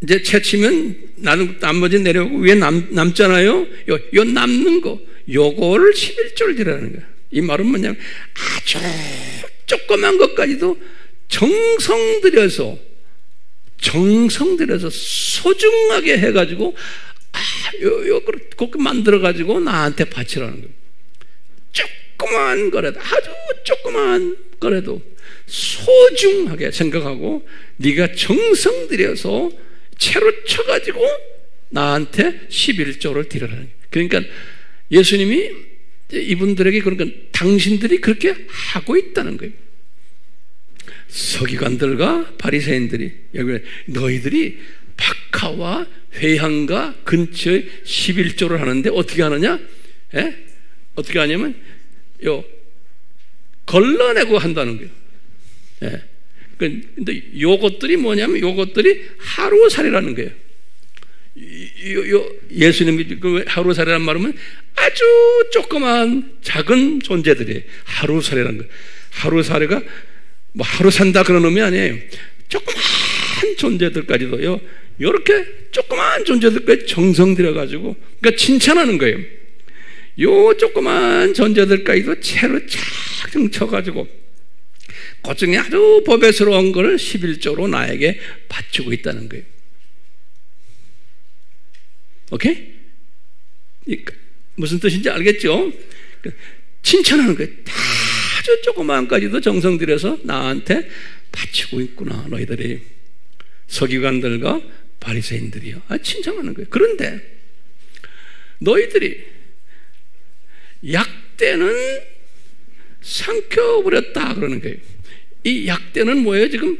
이제 채 치면 나머지 내려오고 위에 남잖아요. 요 남는 거, 요거를 11조를 드리라는 거예요. 이 말은 뭐냐면 아주 조그만 것까지도 정성 들여서 소중하게 해가지고 그렇게 만들어가지고 나한테 바치라는 거예요. 조그만 거라도, 아주 조그만 거라도 소중하게 생각하고 네가 정성 들여서 채로 쳐가지고 나한테 11조를 드리라는 거예요. 그러니까 예수님이 이분들에게 그러니까 당신들이 그렇게 하고 있다는 거예요. 서기관들과 바리새인들이, 여기 너희들이 박하와 회향과 근처에 11조를 하는데 어떻게 하느냐? 예? 어떻게 하냐면 걸러내고 한다는 거예요. 예. 근데 요것들이 뭐냐면 요것들이 하루살이라는 거예요. 예수님이 하루살이라는 말은 아주 조그만 작은 존재들이 하루살이라는 거예요. 하루살이가 뭐 하루 산다 그런 의미 아니에요. 조그만 존재들까지도요, 이렇게 조그만 존재들까지 정성 들여가지고, 그러니까 칭찬하는 거예요. 요 조그만 존재들까지도 채로 착 쳐가지고 그 중에 아주 보배스러운 것을 11조로 나에게 바치고 있다는 거예요. 오케이? 무슨 뜻인지 알겠죠? 칭찬하는 거예요. 아주 조그만 것까지도 정성 들여서 나한테 바치고 있구나, 너희들이. 서기관들과 바리새인들이요. 칭찬하는 거예요. 그런데 너희들이 약대는 삼켜버렸다 그러는 거예요. 이 약대는 뭐예요? 지금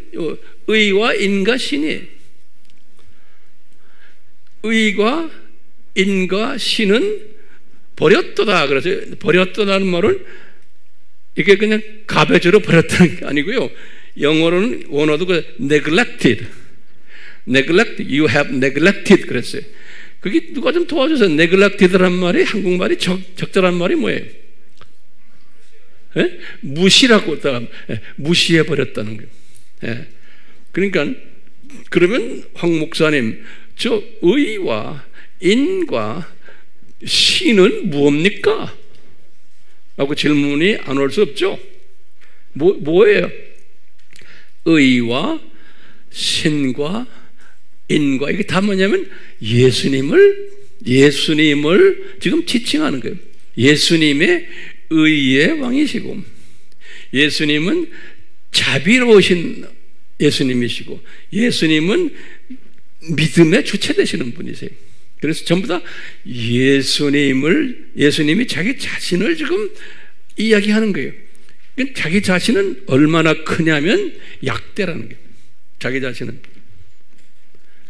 의와 인과 신이, 의과 인과 신은 버렸도다. 그래서 버렸도다는 말은 이게 그냥 가베주로 버렸다는 게 아니고요. 영어로는 원어도 neglected, you have neglected 그랬어요. 그게 누가 좀 도와줘서 neglected란 말이 한국말이 적절한 말이 뭐예요? 예? 무시라고 무시해 버렸다는 거예요. 예. 그러니까 그러면 황 목사님, 저 의와 인과 신은 무엇입니까? 라고 질문이 안 올 수 없죠. 뭐예요? 의와 신과 인과, 이게 다 뭐냐면 예수님을 지금 지칭하는 거예요. 예수님의 의의 왕이시고, 예수님은 자비로우신 예수님이시고, 예수님은 믿음의 주체 되시는 분이세요. 그래서 전부 다 예수님이 자기 자신을 지금 이야기하는 거예요. 자기 자신은 얼마나 크냐면 약대라는 거예요. 자기 자신은.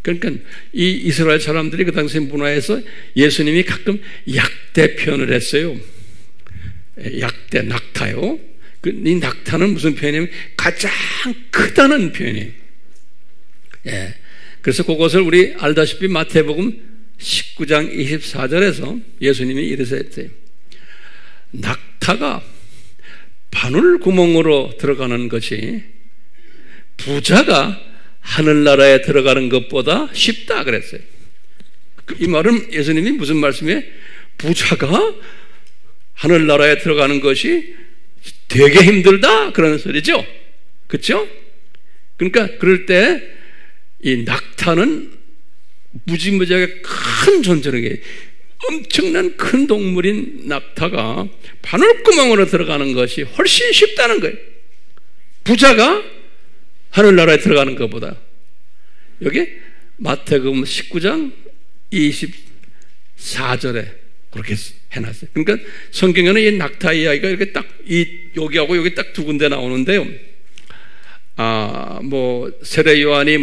그러니까 이 이스라엘 사람들이 그 당시 문화에서 예수님이 가끔 약대 표현을 했어요. 약대, 낙타요. 이 낙타는 무슨 표현이냐면 가장 크다는 표현이에요. 예. 그래서 그것을 우리 알다시피 마태복음 19장 24절에서 예수님이 이르셨어요. 낙타가 바늘 구멍으로 들어가는 것이 부자가 하늘나라에 들어가는 것보다 쉽다 그랬어요. 이 말은 예수님이 무슨 말씀이에요? 부자가 하늘나라에 들어가는 것이 되게 힘들다 그러는 소리죠. 그렇죠? 그러니까 그럴 때 이 낙타는 무지무지하게 큰 존재에게 엄청난 큰 동물인 낙타가 바늘구멍으로 들어가는 것이 훨씬 쉽다는 거예요. 부자가 하늘나라에 들어가는 것보다. 여기 마태복음 19장 24절에 그렇게 해놨어요. 그러니까 성경에는 이 낙타 이야기가 이렇게 딱 여기하고 여기 딱 두 군데 나오는데요. 세례 요한이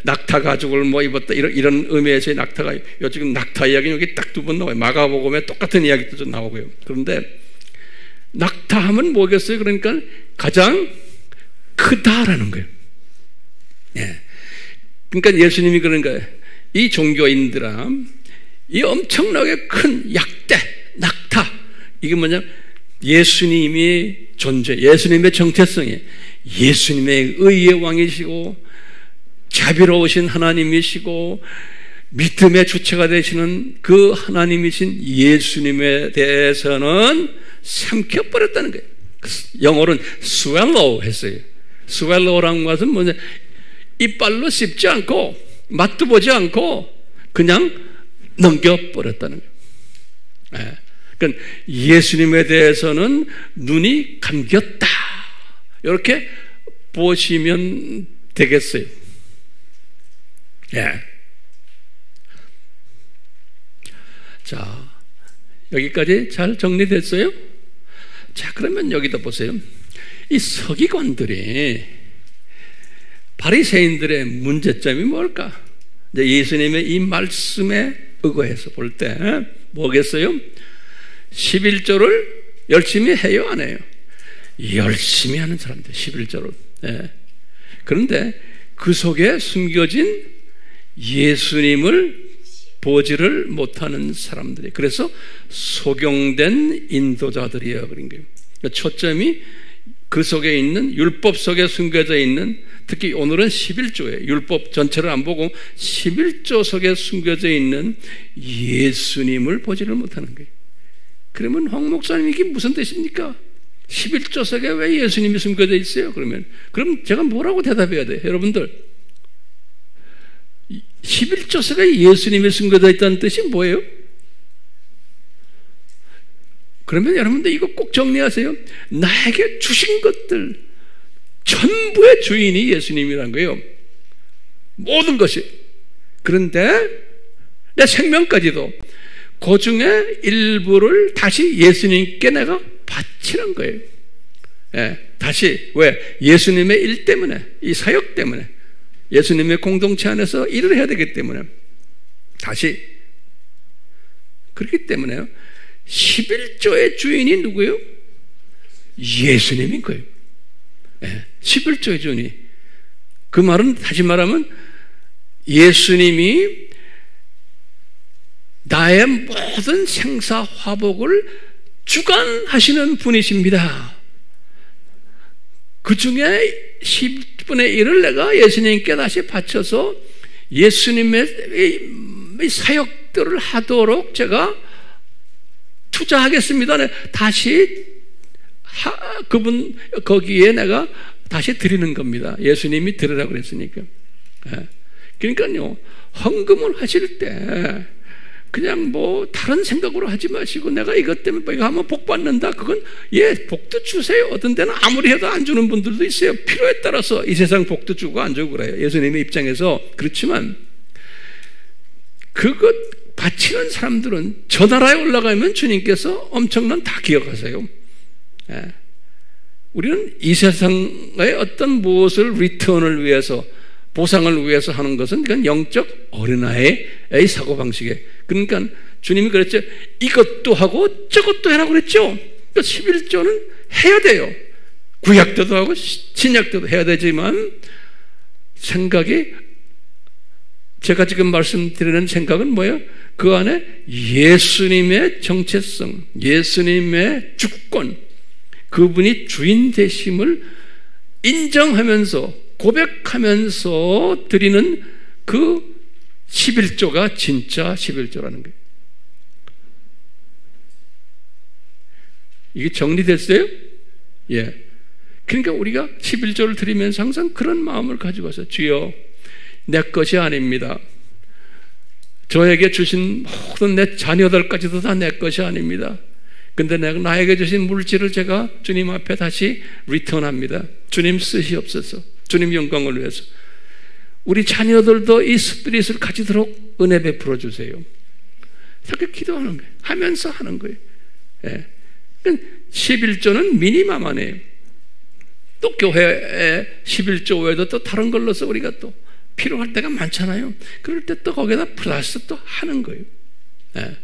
낙타 가죽을 입었다 이런 의미에서의 낙타가 지금 낙타 이야기는 여기 딱 두 번 나와요. 마가복음에 똑같은 이야기도 좀 나오고요. 그런데 낙타 하면 뭐겠어요? 그러니까 가장 크다라는 거예요. 예. 그러니까 예수님이 그런 거예요. 이 종교인들아, 이 엄청나게 큰 약대, 낙타, 이게 뭐냐? 예수님이 존재, 예수님의 정체성이 예수님의 의의 왕이시고 자비로우신 하나님이시고 믿음의 주체가 되시는 그 하나님이신 예수님에 대해서는 삼켜버렸다는 거예요. 영어로는 swallow 했어요. swallow라는 것은 뭐냐? 이빨로 씹지 않고 맛도 보지 않고 그냥 넘겨버렸다는 거예요. 네. 그러니까 예수님에 대해서는 눈이 감겼다. 이렇게 보시면 되겠어요. 예. 자, 여기까지 잘 정리됐어요? 자, 그러면 여기다 보세요. 이 서기관들이 바리새인들의 문제점이 뭘까? 이제 예수님의 이 말씀에 의거해서 볼 때 뭐겠어요? 11조를 열심히 해요, 안 해요? 열심히 하는 사람들, 11조를. 예. 그런데 그 속에 숨겨진 예수님을 보지를 못하는 사람들이, 그래서 속용된 인도자들이에요. 그런 거예요. 초점이 그 속에 있는, 율법 속에 숨겨져 있는, 특히 오늘은 11조예요. 율법 전체를 안 보고 11조 속에 숨겨져 있는 예수님을 보지를 못하는 거예요. 그러면 황 목사님, 이게 무슨 뜻입니까? 11조 속에 왜 예수님이 숨겨져 있어요? 그럼 제가 뭐라고 대답해야 돼요? 여러분들, 11조 속에 예수님이 숨겨져 있다는 뜻이 뭐예요? 그러면 여러분들 이거 꼭 정리하세요. 나에게 주신 것들 전부의 주인이 예수님이란 거예요. 모든 것이. 그런데 내 생명까지도 그 중에 일부를 다시 예수님께 내가 바치는 거예요. 예, 다시. 왜? 예수님의 일 때문에, 이 사역 때문에, 예수님의 공동체 안에서 일을 해야 되기 때문에 다시. 그렇기 때문에요, 11조의 주인이 누구예요? 예수님인 거예요. 예, 11조의 주인이. 그 말은 다시 말하면 예수님이 나의 모든 생사화복을 주관하시는 분이십니다. 그 중에 10분의 1을 내가 예수님께 다시 바쳐서 예수님의 사역들을 하도록 제가 투자하겠습니다. 다시 그분 거기에 내가 다시 드리는 겁니다. 예수님이 드리라고 그랬으니까. 그러니까요, 헌금을 하실 때 그냥 다른 생각으로 하지 마시고, 내가 이것 때문에 이거 하면 복 받는다, 그건 복도 주세요. 어떤 때는 아무리 해도 안 주는 분들도 있어요. 필요에 따라서 이 세상 복도 주고 안 주고 그래요, 예수님의 입장에서. 그렇지만 그것 바치는 사람들은 저 나라에 올라가면 주님께서 엄청난 다 기억하세요. 우리는 이 세상의 어떤 무엇을 리턴을 위해서, 보상을 위해서 하는 것은 그건 영적 어린아이의 사고방식이에요. 그러니까 주님이 그랬죠. 이것도 하고 저것도 해라고 그랬죠. 그러니까 11조는 해야 돼요. 구약 때도 하고 신약 때도 해야 되지만, 생각이, 제가 지금 말씀드리는 생각은 뭐예요? 그 안에 예수님의 정체성, 예수님의 주권, 그분이 주인 되심을 인정하면서 고백하면서 드리는 그 11조가 진짜 11조라는 거예요. 이게 정리됐어요? 예. 그러니까 우리가 11조를 드리면서 항상 그런 마음을 가지고 와서, 주여, 내 것이 아닙니다. 저에게 주신 모든 내 자녀들까지도 다 내 것이 아닙니다. 근데 나에게 주신 물질을 제가 주님 앞에 다시 리턴합니다. 주님 쓰시옵소서. 주님 영광을 위해서. 우리 자녀들도 이 스피릿을 가지도록 은혜 베풀어 주세요. 자꾸 기도하는 거예요. 하면서 하는 거예요. 예. 11조는 미니멈 아니에요. 또 교회에 11조 외에도 또 다른 걸로서 우리가 또 필요할 때가 많잖아요. 그럴 때 또 거기다 플러스 또 하는 거예요. 예.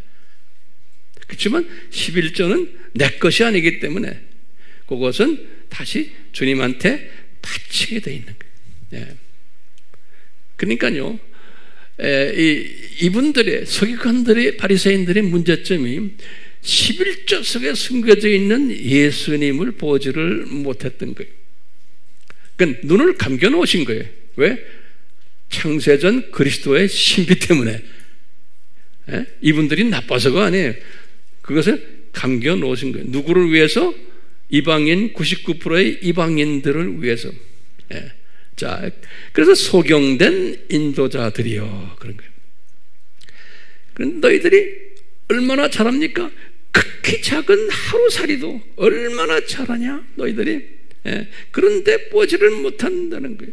그렇지만 11조는 내 것이 아니기 때문에 그것은 다시 주님한테 바치게 돼 있는 거예요. 예. 그러니까요, 이분들의 서기관들의 바리새인들의 문제점이 11조 속에 숨겨져 있는 예수님을 보지를 못했던 거예요. 그러니까 눈을 감겨 놓으신 거예요. 왜? 창세전 그리스도의 신비 때문에. 예? 이분들이 나빠서가 아니에요. 그것을 감겨 놓으신 거예요. 누구를 위해서? 이방인 99%의 이방인들을 위해서. 예. 자, 그래서 소경된 인도자들이요, 그런 거예요. 그런데 너희들이 얼마나 잘합니까? 극히 작은 하루살이도 얼마나 잘하냐, 너희들이. 예. 그런데 보지를 못한다는 거예요.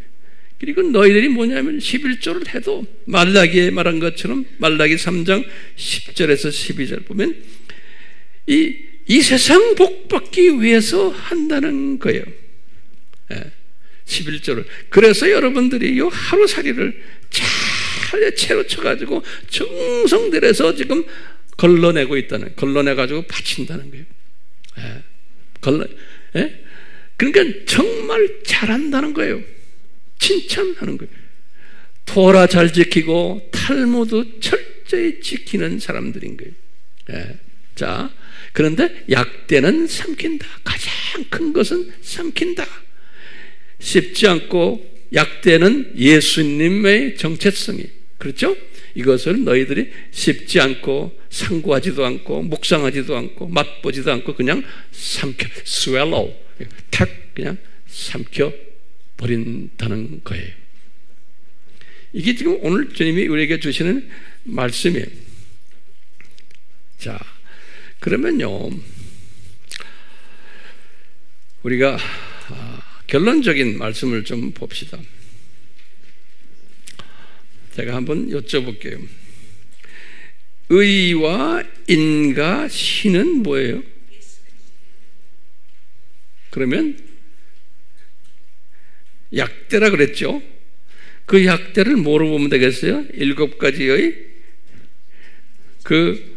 그리고 너희들이 뭐냐면 11조를 해도 말라기에 말한 것처럼 말라기 3장 10절에서 12절 보면 이 세상 복 받기 위해서 한다는 거예요. 예. 11조를. 그래서 여러분들이 이 하루살이를 잘 채로 쳐가지고 정성들여서 지금 걸러내고 있다는, 걸러내가지고 바친다는 거예요. 예. 예? 그러니까 정말 잘한다는 거예요. 칭찬하는 거예요. 토라 잘 지키고 탈무드 철저히 지키는 사람들인 거예요. 예. 자, 그런데 약대는 삼킨다. 가장 큰 것은 삼킨다. 씹지 않고 약대는 예수님의 정체성이, 그렇죠? 이것을 너희들이 씹지 않고 상고하지도 않고 묵상하지도 않고 맛보지도 않고 그냥 삼켜, swallow, 탁 그냥 삼켜 버린다는 거예요. 이게 지금 오늘 주님이 우리에게 주시는 말씀이에요. 자, 그러면요, 우리가 결론적인 말씀을 좀 봅시다. 제가 한번 여쭤볼게요. 의와 인과 신은 뭐예요? 그러면 약대라 그랬죠? 그 약대를 뭐로 보면 되겠어요? 7가지의 그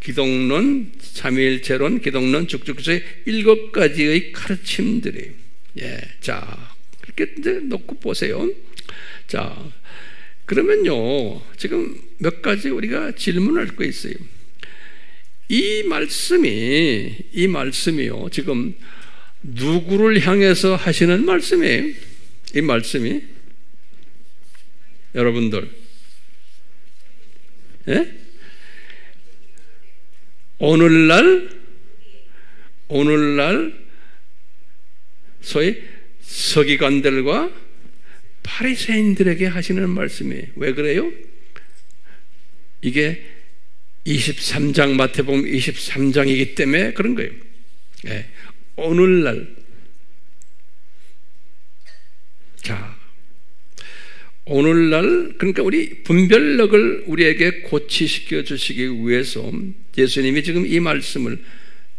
기독론, 삼위일체론, 기독론, 쭉쭉쭉의 7가지의 가르침들이. 예, 자, 그렇게 이제 놓고 보세요. 자, 그러면요, 지금 몇 가지 우리가 질문할 거 있어요. 이 말씀이요, 지금 누구를 향해서 하시는 말씀이에요? 이 말씀이 여러분들, 예? 오늘날 소위 서기관들과 바리새인들에게 하시는 말씀이에요. 왜 그래요? 이게 23장 마태복음 23장이기 때문에 그런 거예요. 네. 오늘날, 자, 오늘날, 그러니까 우리 분별력을 우리에게 고치시켜 주시기 위해서 예수님이 지금 이 말씀을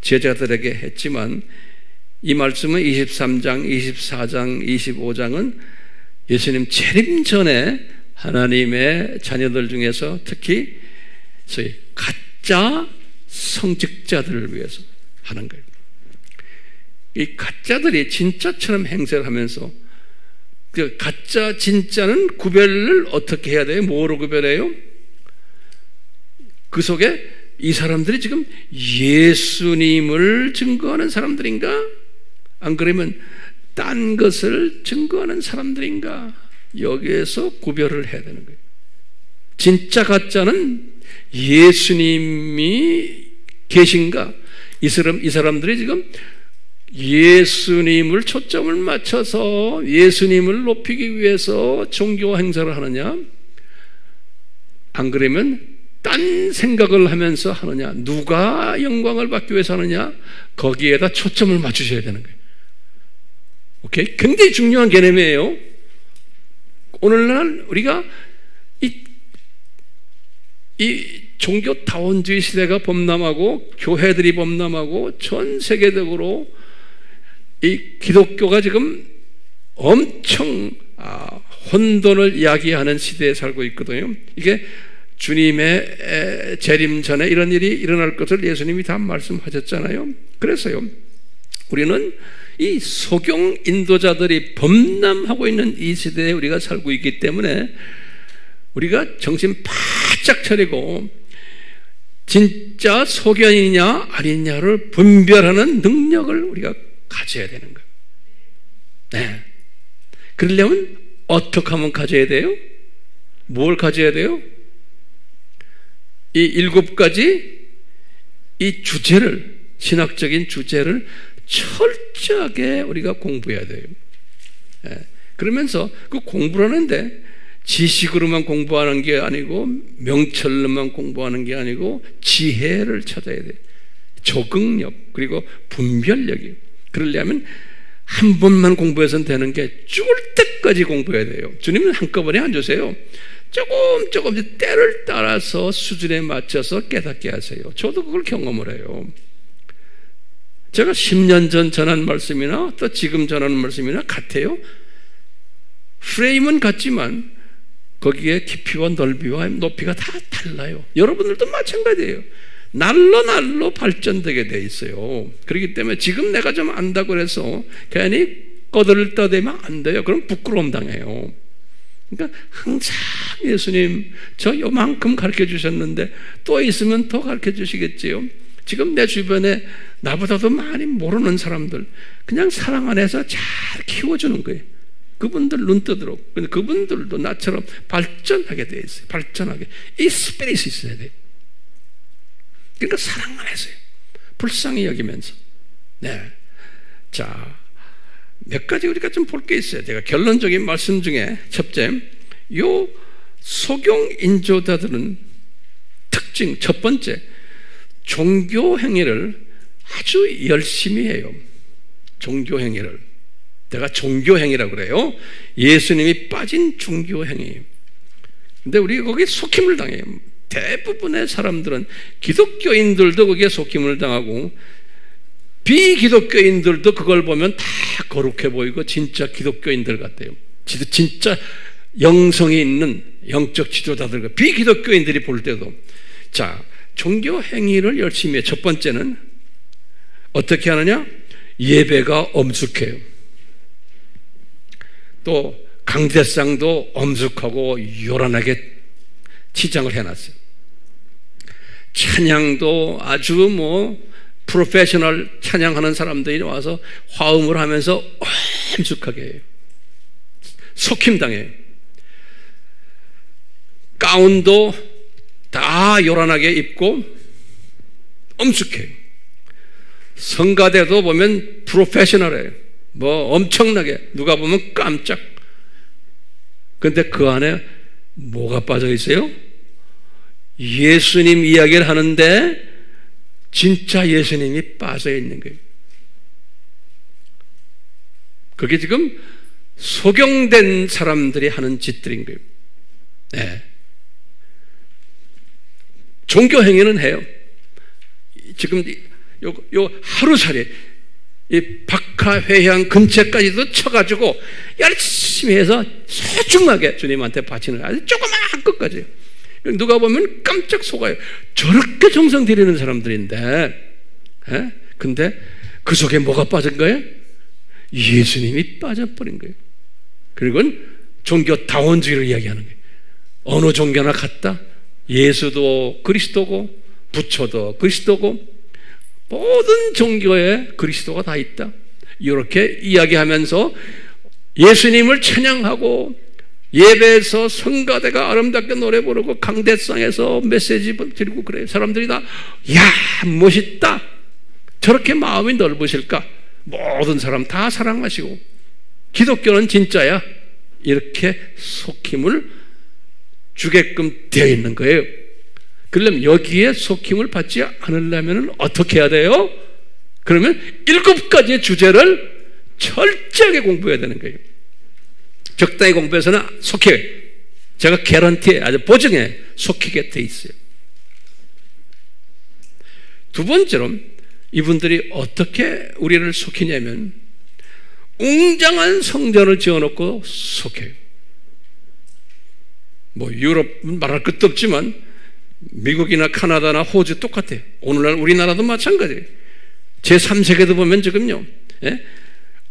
제자들에게 했지만, 이 말씀은 23장, 24장, 25장은 예수님 재림 전에 하나님의 자녀들 중에서 특히 소위 가짜 성직자들을 위해서 하는 거예요. 이 가짜들이 진짜처럼 행세를 하면서 그 가짜 진짜는 구별을 어떻게 해야 돼요? 뭐로 구별해요? 그 속에 이 사람들이 지금 예수님을 증거하는 사람들인가? 안 그러면 딴 것을 증거하는 사람들인가? 여기에서 구별을 해야 되는 거예요. 진짜 가짜는 예수님이 계신가? 이 사람들이 지금 예수님을 초점을 맞춰서 예수님을 높이기 위해서 종교 행사를 하느냐? 안 그러면 딴 생각을 하면서 하느냐? 누가 영광을 받기 위해서 하느냐? 거기에다 초점을 맞추셔야 되는 거예요. 오케이? 굉장히 중요한 개념이에요. 오늘날 우리가 이 이 종교다원주의 시대가 범람하고 교회들이 범람하고 전 세계적으로 이 기독교가 지금 엄청 혼돈을 이야기하는 시대에 살고 있거든요. 이게 주님의 재림 전에 이런 일이 일어날 것을 예수님이 다 말씀하셨잖아요. 그래서요, 우리는 이 소경 인도자들이 범람하고 있는 이 시대에 우리가 살고 있기 때문에 우리가 정신 바짝 차리고 진짜 소견이냐 아니냐를 분별하는 능력을 우리가 가져야 되는 거예요. 네. 그러려면 어떻게 하면 가져야 돼요? 뭘 가져야 돼요? 이 7가지 이 주제를, 신학적인 주제를 철저하게 우리가 공부해야 돼요. 네. 그러면서 그 공부를 하는데 지식으로만 공부하는 게 아니고 명철로만 공부하는 게 아니고 지혜를 찾아야 돼요. 적응력 그리고 분별력이. 그러려면 한 번만 공부해서는 되는 게 죽을 때까지 공부해야 돼요. 주님은 한꺼번에 안 주세요. 조금씩 때를 따라서 수준에 맞춰서 깨닫게 하세요. 저도 그걸 경험을 해요. 제가 10년 전 전한 말씀이나 또 지금 전하는 말씀이나 같아요. 프레임은 같지만 거기에 깊이와 넓이와 높이가 다 달라요. 여러분들도 마찬가지예요. 날로 발전되게 돼 있어요. 그렇기 때문에 지금 내가 좀 안다고 해서 괜히 꺼들떠대면 안 돼요. 그럼 부끄러움 당해요. 그러니까 항상 예수님 저 요만큼 가르쳐 주셨는데 또 있으면 더 가르쳐 주시겠지요. 지금 내 주변에 나보다도 많이 모르는 사람들 그냥 사랑 안에서 잘 키워주는 거예요. 그분들 눈 뜨도록. 근데 그분들도 나처럼 발전하게 돼 있어요. 발전하게. 이 스피릿이 있어야 돼요. 그러니까 사랑만 해서요. 불쌍히 여기면서. 네. 자, 몇 가지 우리가 좀 볼 게 있어요. 제가 결론적인 말씀 중에 첫째, 요 소경 인조자들은 특징, 첫 번째, 종교 행위를 아주 열심히 해요. 종교 행위를. 내가 종교 행위라고 그래요. 예수님이 빠진 종교 행위. 근데 우리 거기에 속힘을 당해요. 대부분의 사람들은 기독교인들도 거기에 속힘을 당하고 비기독교인들도 그걸 보면 다 거룩해 보이고 진짜 기독교인들 같아요. 진짜 영성이 있는 영적 지도자들, 비기독교인들이 볼 때도. 자, 종교 행위를 열심히 해. 첫 번째는 어떻게 하느냐? 예배가 엄숙해요. 또 강대상도 엄숙하고 요란하게 치장을 해놨어요. 찬양도 아주 프로페셔널 찬양하는 사람들이 와서 화음을 하면서 엄숙하게 해요. 속힘당해요. 가운도 다 요란하게 입고 엄숙해요. 성가대도 보면 프로페셔널해요. 엄청나게 누가 보면 깜짝. 근데 그 안에 뭐가 빠져 있어요? 예수님 이야기를 하는데 진짜 예수님이 빠져 있는 거예요. 그게 지금 소경된 사람들이 하는 짓들인 거예요. 네. 종교 행위는 해요. 지금 요 하루살이 이 박하회향 근처까지도 쳐가지고 열심히 해서 소중하게 주님한테 바치는 아주 조그마한 것까지. 누가 보면 깜짝 속아요. 저렇게 정성 들이는 사람들인데, 근데 그 속에 뭐가 빠진 거예요? 예수님이 빠져버린 거예요. 그리고 종교다원주의를 이야기하는 거예요. 어느 종교나 같다. 예수도 그리스도고 부처도 그리스도고 모든 종교에 그리스도가 다 있다. 이렇게 이야기하면서 예수님을 찬양하고 예배에서 성가대가 아름답게 노래 부르고 강대상에서 메시지 드리고 그래요. 사람들이 다 야 멋있다. 저렇게 마음이 넓으실까? 모든 사람 다 사랑하시고 기독교는 진짜야. 이렇게 속힘을 주게끔 되어 있는 거예요. 그러려면 여기에 속힘을 받지 않으려면 어떻게 해야 돼요? 그러면 7가지의 주제를 철저하게 공부해야 되는 거예요. 적당히 공부해서는 속해. 제가 개런티에 아주 보증해 속히게 돼 있어요. 두 번째로 이분들이 어떻게 우리를 속이냐면 웅장한 성전을 지어놓고 속여요. 뭐 유럽은 말할 것도 없지만 미국이나 카나다나 호주 똑같아요. 오늘날 우리나라도 마찬가지예요. 제3세계도 보면 지금요,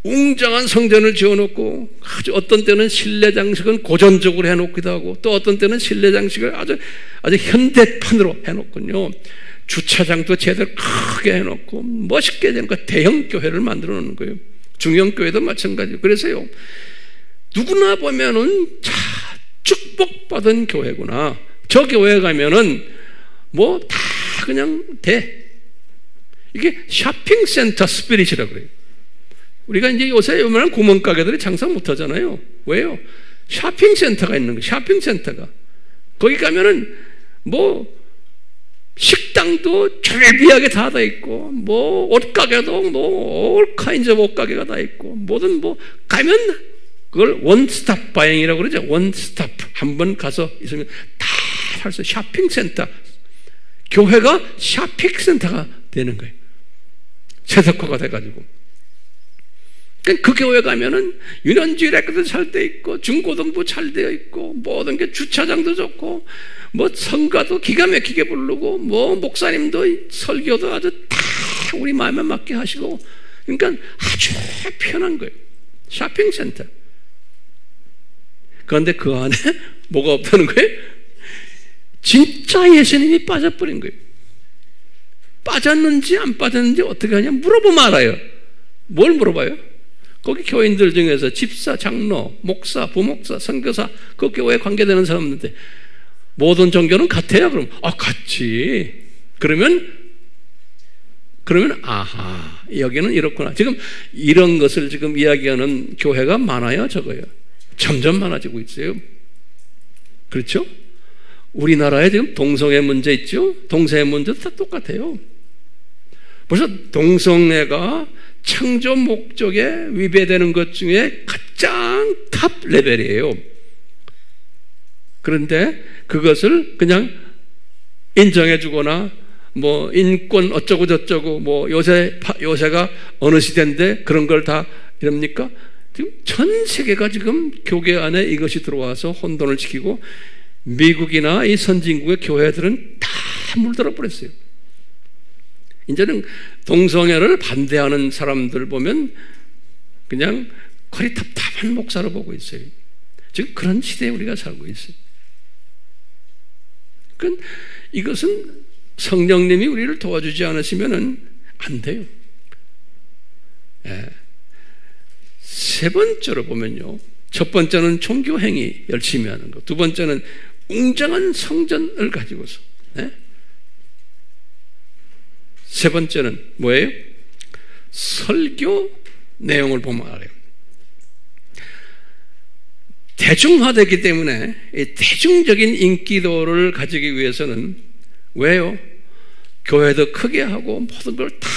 웅장한 성전을 지어놓고 아주 어떤 때는 실내 장식은 고전적으로 해놓기도 하고 또 어떤 때는 실내 장식을 아주 현대판으로 해놓군요. 주차장도 제대로 크게 해놓고 멋있게 되는 거 대형 교회를 만들어 놓는 거예요. 중형 교회도 마찬가지예요. 그래서요, 누구나 보면은 자, 축복받은 교회구나. 저 교회 가면은 뭐 다 그냥 돼. 이게 쇼핑센터 스피릿이라고 그래요. 우리가 이제 요새 요만한 구멍가게들이 장사 못 하잖아요. 왜요? 쇼핑센터가 있는 거예요. 쇼핑센터가. 거기 가면은 뭐 식당도 절비하게 다 있고, 뭐 옷가게도 뭐 all kinds of 옷가게가 다 있고, 뭐든 뭐 가면 그걸 원스톱 바잉이라고 그러죠. 원스톱. 한번 가서 있으면 다 살 수 있어요. 쇼핑센터. 교회가 쇼핑센터가 되는 거예요. 세석화가 돼가지고. 그 교회 가면은 유년지 레코드 잘 돼 있고, 중고등부 잘 되어 있고, 모든 게 주차장도 좋고, 뭐 성가도 기가 막히게 부르고, 뭐 목사님도 설교도 아주 다 우리 마음에 맞게 하시고, 그러니까 아주 편한 거예요. 쇼핑센터. 그런데 그 안에 뭐가 없다는 거예요? 진짜 예수님이 빠져버린 거예요. 빠졌는지 안 빠졌는지 어떻게 하냐 물어보면 알아요. 뭘 물어봐요? 거기 교인들 중에서 집사, 장로, 목사, 부목사, 선교사, 그 교회에 관계되는 사람들한테 모든 종교는 같아요? 그럼 같지. 그러면 아하, 여기는 이렇구나. 지금 이런 것을 지금 이야기하는 교회가 많아요, 적어요? 점점 많아지고 있어요. 그렇죠? 우리나라에 지금 동성애 문제 있죠? 동성애 문제도 다 똑같아요. 벌써 동성애가 창조 목적에 위배되는 것 중에 가장 탑 레벨이에요. 그런데 그것을 그냥 인정해 주거나 뭐 인권 어쩌고 저쩌고 뭐 요새가 어느 시대인데 그런 걸 다 이럽니까? 지금 전 세계가 지금 교계 안에 이것이 들어와서 혼돈을 시키고 미국이나 이 선진국의 교회들은 다 물들어 버렸어요. 이제는 동성애를 반대하는 사람들 보면 그냥 거리탑탑한 목사로 보고 있어요. 지금 그런 시대에 우리가 살고 있어요. 그러니까 이것은 성령님이 우리를 도와주지 않으시면 안 돼요. 세 번째로 보면요, 첫 번째는 종교행위 열심히 하는 것, 두 번째는 웅장한 성전을 가지고서, 세 번째는 뭐예요? 설교 내용을 보면 알아요. 대중화되기 때문에 이 대중적인 인기도를 가지기 위해서는 왜요? 교회도 크게 하고 모든 걸 다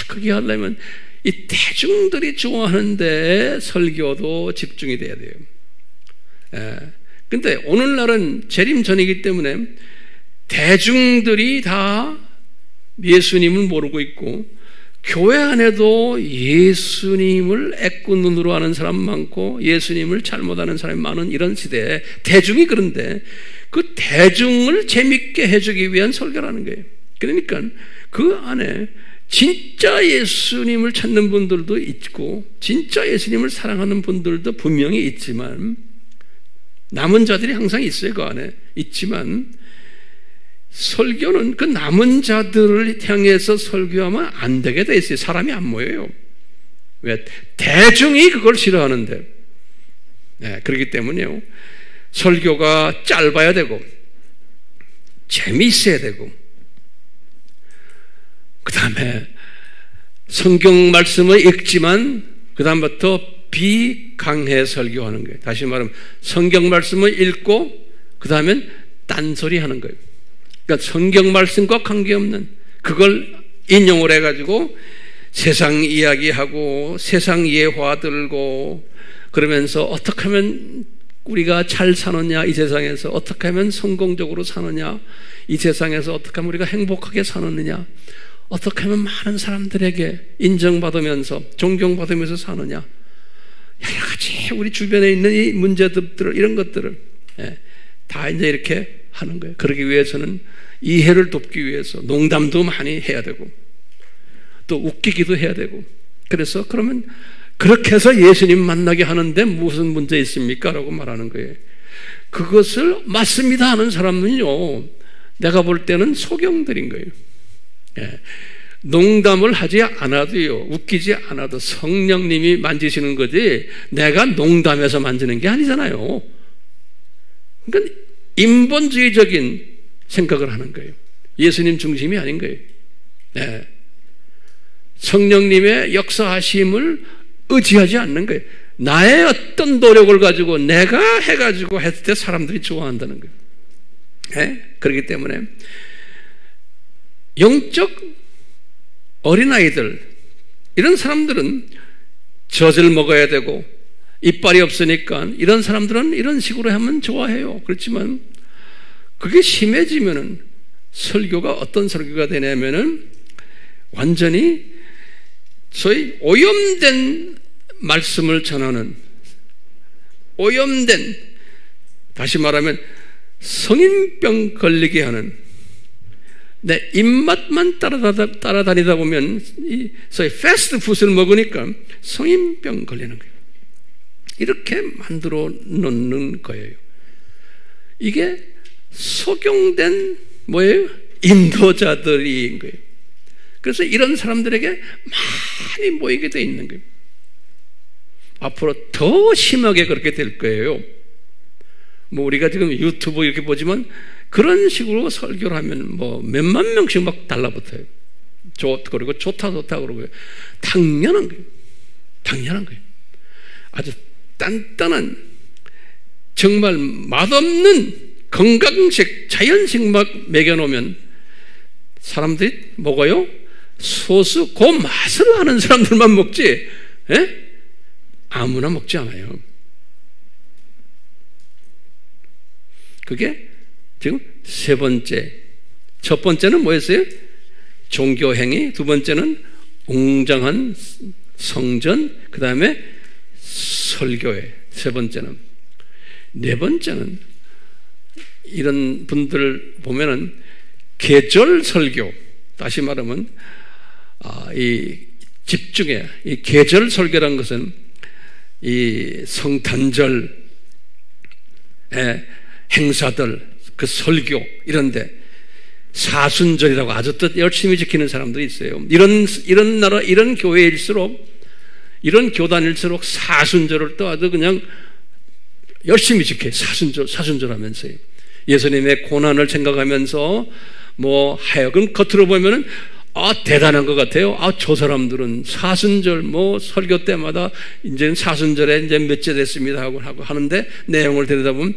크게 하려면 이 대중들이 좋아하는 데에 설교도 집중이 돼야 돼요. 근데 오늘날은 재림 전이기 때문에 대중들이 다 예수님을 모르고 있고 교회 안에도 예수님을 애꿎은 눈으로 아는 사람 많고 예수님을 잘못 아는 사람이 많은 이런 시대에 대중이 그런데 그 대중을 재밌게 해주기 위한 설교라는 거예요. 그러니까 그 안에 진짜 예수님을 찾는 분들도 있고 진짜 예수님을 사랑하는 분들도 분명히 있지만 남은 자들이 항상 있어요. 그 안에 있지만 설교는 그 남은 자들을 향해서 설교하면 안 되게 돼 있어요. 사람이 안 모여요. 왜? 대중이 그걸 싫어하는데. 그렇기 때문에요, 설교가 짧아야 되고 재미있어야 되고 그 다음에 성경 말씀을 읽지만 그 다음부터 비강해 설교하는 거예요. 다시 말하면 성경 말씀을 읽고 그 다음엔 딴소리 하는 거예요. 그러니까 성경 말씀과 관계없는 그걸 인용을 해가지고 세상 이야기하고 세상 예화 들고 그러면서 어떻게 하면 우리가 잘 사느냐, 이 세상에서 어떻게 하면 성공적으로 사느냐, 이 세상에서 어떻게 하면 우리가 행복하게 사느냐, 어떻게 하면 많은 사람들에게 인정받으면서 존경받으면서 사느냐, 여러 가지 우리 주변에 있는 이 문제들, 이런 것들을 다 이제 이렇게 하는 거예요. 그러기 위해서는 이해를 돕기 위해서 농담도 많이 해야 되고 또 웃기기도 해야 되고, 그래서 그러면 그렇게 해서 예수님 만나게 하는데 무슨 문제 있습니까? 라고 말하는 거예요. 그것을 맞습니다 하는 사람은요, 내가 볼 때는 소경들인 거예요. 농담을 하지 않아도요, 웃기지 않아도 성령님이 만지시는 거지 내가 농담해서 만지는 게 아니잖아요. 그러니까 인본주의적인 생각을 하는 거예요. 예수님 중심이 아닌 거예요. 성령님의 역사하심을 의지하지 않는 거예요. 나의 어떤 노력을 가지고 내가 해가지고 했을 때 사람들이 좋아한다는 거예요. 그렇기 때문에 영적 어린아이들, 이런 사람들은 젖을 먹어야 되고 이빨이 없으니까 이런 사람들은 이런 식으로 하면 좋아해요. 그렇지만 그게 심해지면은 설교가 어떤 설교가 되냐면은 완전히 소위 오염된 말씀을 전하는, 오염된, 다시 말하면 성인병 걸리게 하는, 내 입맛만 따라다니다 보면 소위 패스트푸드를 먹으니까 성인병 걸리는 거예요. 이렇게 만들어 놓는 거예요. 이게 속용된 뭐예요? 인도자들인 거예요. 그래서 이런 사람들에게 많이 모이게 돼 있는 거예요. 앞으로 더 심하게 그렇게 될 거예요. 뭐 우리가 지금 유튜브 이렇게 보지만 그런 식으로 설교를 하면 뭐 몇만 명씩 막 달라붙어요. 그리고 좋다 그러고요. 당연한 거예요. 당연한 거예요. 아주 단단한, 정말 맛없는 건강식, 자연식 막 먹여놓으면 사람들이 먹어요? 소스, 그 맛을 아는 사람들만 먹지, 아무나 먹지 않아요. 그게 지금 세 번째. 첫 번째는 뭐였어요? 종교행위. 두 번째는 웅장한 성전. 그 다음에 설교회. 세 번째는. 네 번째는 이런 분들 보면은 계절 설교. 다시 말하면 이 집중해. 이 계절 설교라는 것은 이 성탄절의 행사들, 그 설교 이런데 사순절이라고 아주 또 열심히 지키는 사람들이 있어요. 이런 나라, 이런 교회일수록, 이런 교단일수록 사순절을 또 아주 그냥 열심히 지켜요. 사순절 하면서요. 예수님의 고난을 생각하면서 뭐 하여금 겉으로 보면은 대단한 것 같아요. 저 사람들은 사순절 뭐 설교 때마다 이제 사순절에 이제 몇째 됐습니다 하고 하는데 내용을 들여다보면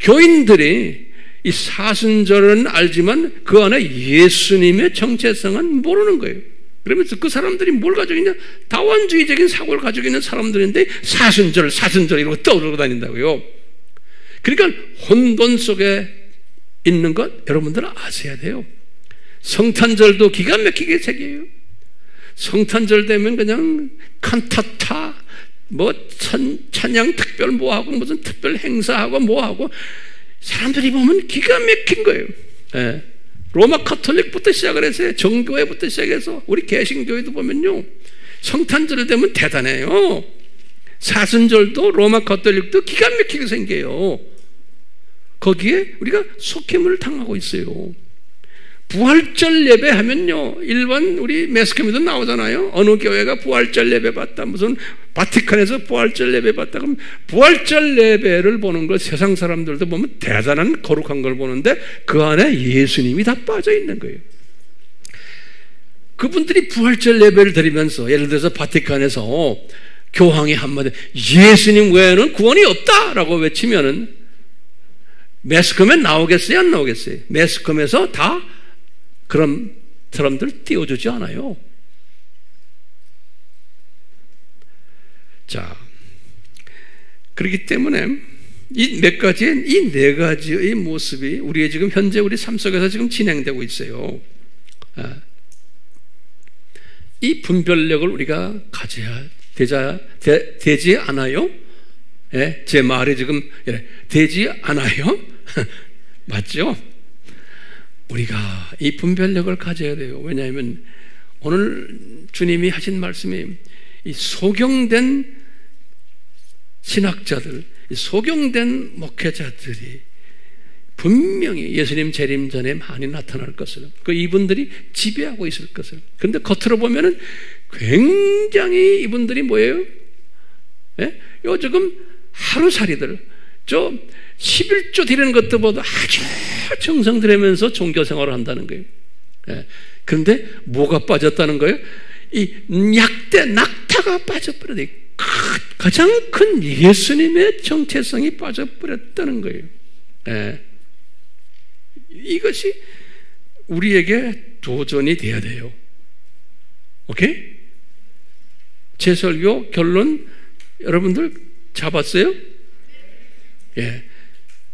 교인들이 이 사순절은 알지만 그 안에 예수님의 정체성은 모르는 거예요. 그러면서 그 사람들이 뭘 가지고 있냐? 다원주의적인 사고를 가지고 있는 사람들인데 사순절 이러고 떠들고 다닌다고요. 그러니까 혼돈 속에 있는 것 여러분들은 아셔야 돼요. 성탄절도 기가 막히게 새겨요. 성탄절 되면 그냥 칸타타 뭐 찬양 특별 뭐하고 무슨 특별 행사하고 뭐하고 사람들이 보면 기가 막힌 거예요. 로마 카톨릭부터 시작을 해서 정교회부터 시작해서 우리 개신교회도 보면요, 성탄절 되면 대단해요. 사순절도 로마 카톨릭도 기가 막히게 생겨요. 거기에 우리가 속임을 당하고 있어요. 부활절 예배 하면요, 일반 우리 매스컴에도 나오잖아요. 어느 교회가 부활절 예배 봤다, 무슨 바티칸에서 부활절 예배 봤다. 그럼 부활절 예배를 보는 걸 세상 사람들도 보면 대단한 거룩한 걸 보는데 그 안에 예수님이 다 빠져 있는 거예요. 그분들이 부활절 예배를 드리면서 예를 들어서 바티칸에서 교황이 한마디 예수님 외에는 구원이 없다라고 외치면은 매스컴에 나오겠어요? 안 나오겠어요? 매스컴에서 다 그런 사람들 띄워주지 않아요. 자, 그렇기 때문에 이 네 가지의 모습이 우리의 지금 현재 우리 삶 속에서 지금 진행되고 있어요. 이 분별력을 우리가 가져야 되지 않아요? 예? 제 말이 지금 되지 않아요? 맞죠? 우리가 이 분별력을 가져야 돼요. 왜냐하면 오늘 주님이 하신 말씀이 이 소경된 신학자들, 이 소경된 목회자들이 분명히 예수님 재림 전에 많이 나타날 것을, 이분들이 지배하고 있을 것을. 그런데 겉으로 보면은 굉장히 이분들이 뭐예요? 예? 요 지금 하루살이들, 저 11조 드리는 것들보다 아주 정성 들이면서 종교 생활을 한다는 거예요. 예. 그런데 뭐가 빠졌다는 거예요? 이 약대, 낙타가 빠져버려요. 가장 큰 예수님의 정체성이 빠져버렸다는 거예요. 예. 이것이 우리에게 도전이 돼야 돼요. 오케이? 제 설교 결론 여러분들 잡았어요? 예.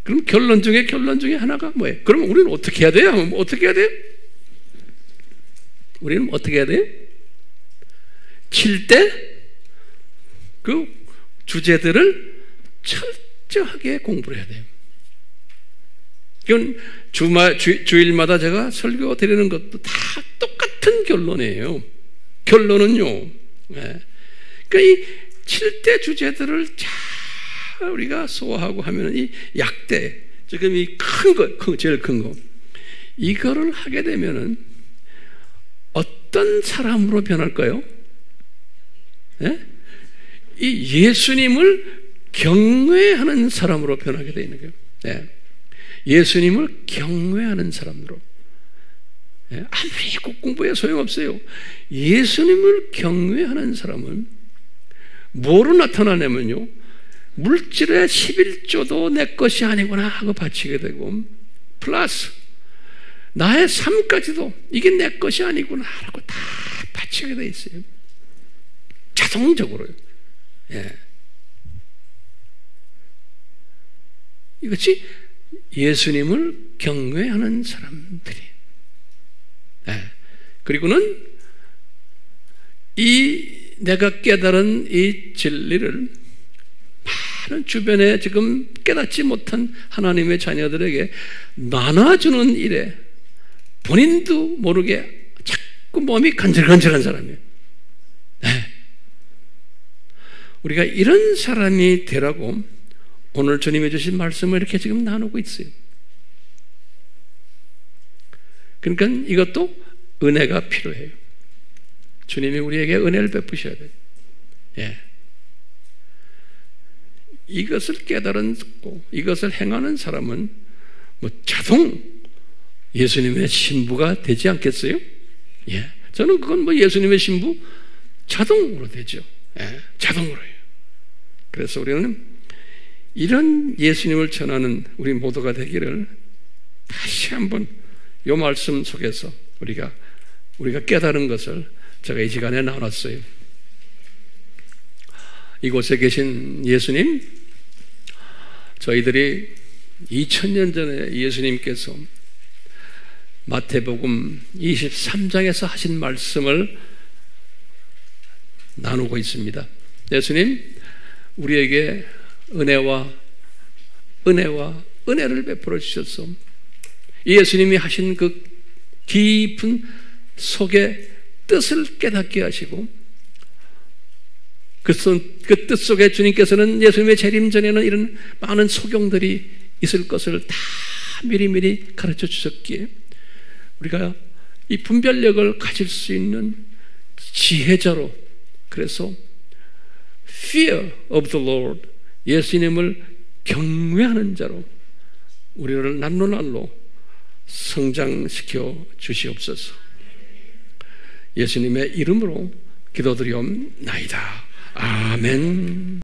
그럼 결론 중에 하나가 뭐예요? 그러면 우리는 어떻게 해야 돼요? 어떻게 해야 돼요? 우리는 어떻게 해야 돼요? 칠 때 그 주제들을 철저하게 공부를 해야 돼요. 이건 주일마다 제가 설교 드리는 것도 다 똑같은 결론이에요. 결론은요. 네. 그러니까 이 7대 주제들을 잘 우리가 소화하고 하면 이 약대, 지금 이 큰 거, 제일 큰 거, 이거를 하게 되면은 어떤 사람으로 변할까요? 네? 이 예수님을 경외하는 사람으로 변하게 되어 있는 거예요. 네. 예수님을 경외하는 사람으로. 네. 아무리 공부해 소용없어요. 예수님을 경외하는 사람은 뭐로 나타나냐면요, 물질의 11조도 내 것이 아니구나 하고 바치게 되고, 플러스 나의 삶까지도 이게 내 것이 아니구나 하고 다 바치게 돼 있어요. 자동적으로요. 예. 이것이 예수님을 경외하는 사람들이. 예. 그리고는 내가 깨달은 이 진리를 많은 주변에 지금 깨닫지 못한 하나님의 자녀들에게 나눠주는 일에 본인도 모르게 자꾸 몸이 간질간질한 사람이에요. 네. 우리가 이런 사람이 되라고 오늘 주님이 주신 말씀을 이렇게 지금 나누고 있어요. 그러니까 이것도 은혜가 필요해요. 주님이 우리에게 은혜를 베푸셔야 돼요. 예. 이것을 깨달고 이것을 행하는 사람은 뭐 자동 예수님의 신부가 되지 않겠어요? 예. 저는 그건 뭐 예수님의 신부 자동으로 되죠. 예. 자동으로요. 그래서 우리는 이런 예수님을 전하는 우리 모두가 되기를 다시 한번 이 말씀 속에서 우리가 깨달은 것을 제가 이 시간에 나눴어요. 이곳에 계신 예수님, 저희들이 2000년 전에 예수님께서 마태복음 23장에서 하신 말씀을 나누고 있습니다. 예수님, 우리에게 은혜를 베풀어 주셔서 예수님이 하신 그 깊은 속의 뜻을 깨닫게 하시고, 그 뜻 속에 주님께서는 예수님의 재림 전에는 이런 많은 소경들이 있을 것을 다 미리미리 가르쳐 주셨기에 우리가 이 분별력을 가질 수 있는 지혜자로, 그래서 Fear of the Lord, 예수님을 경외하는 자로 우리를 날로 성장시켜 주시옵소서. 예수님의 이름으로 기도드리옵나이다. 아멘.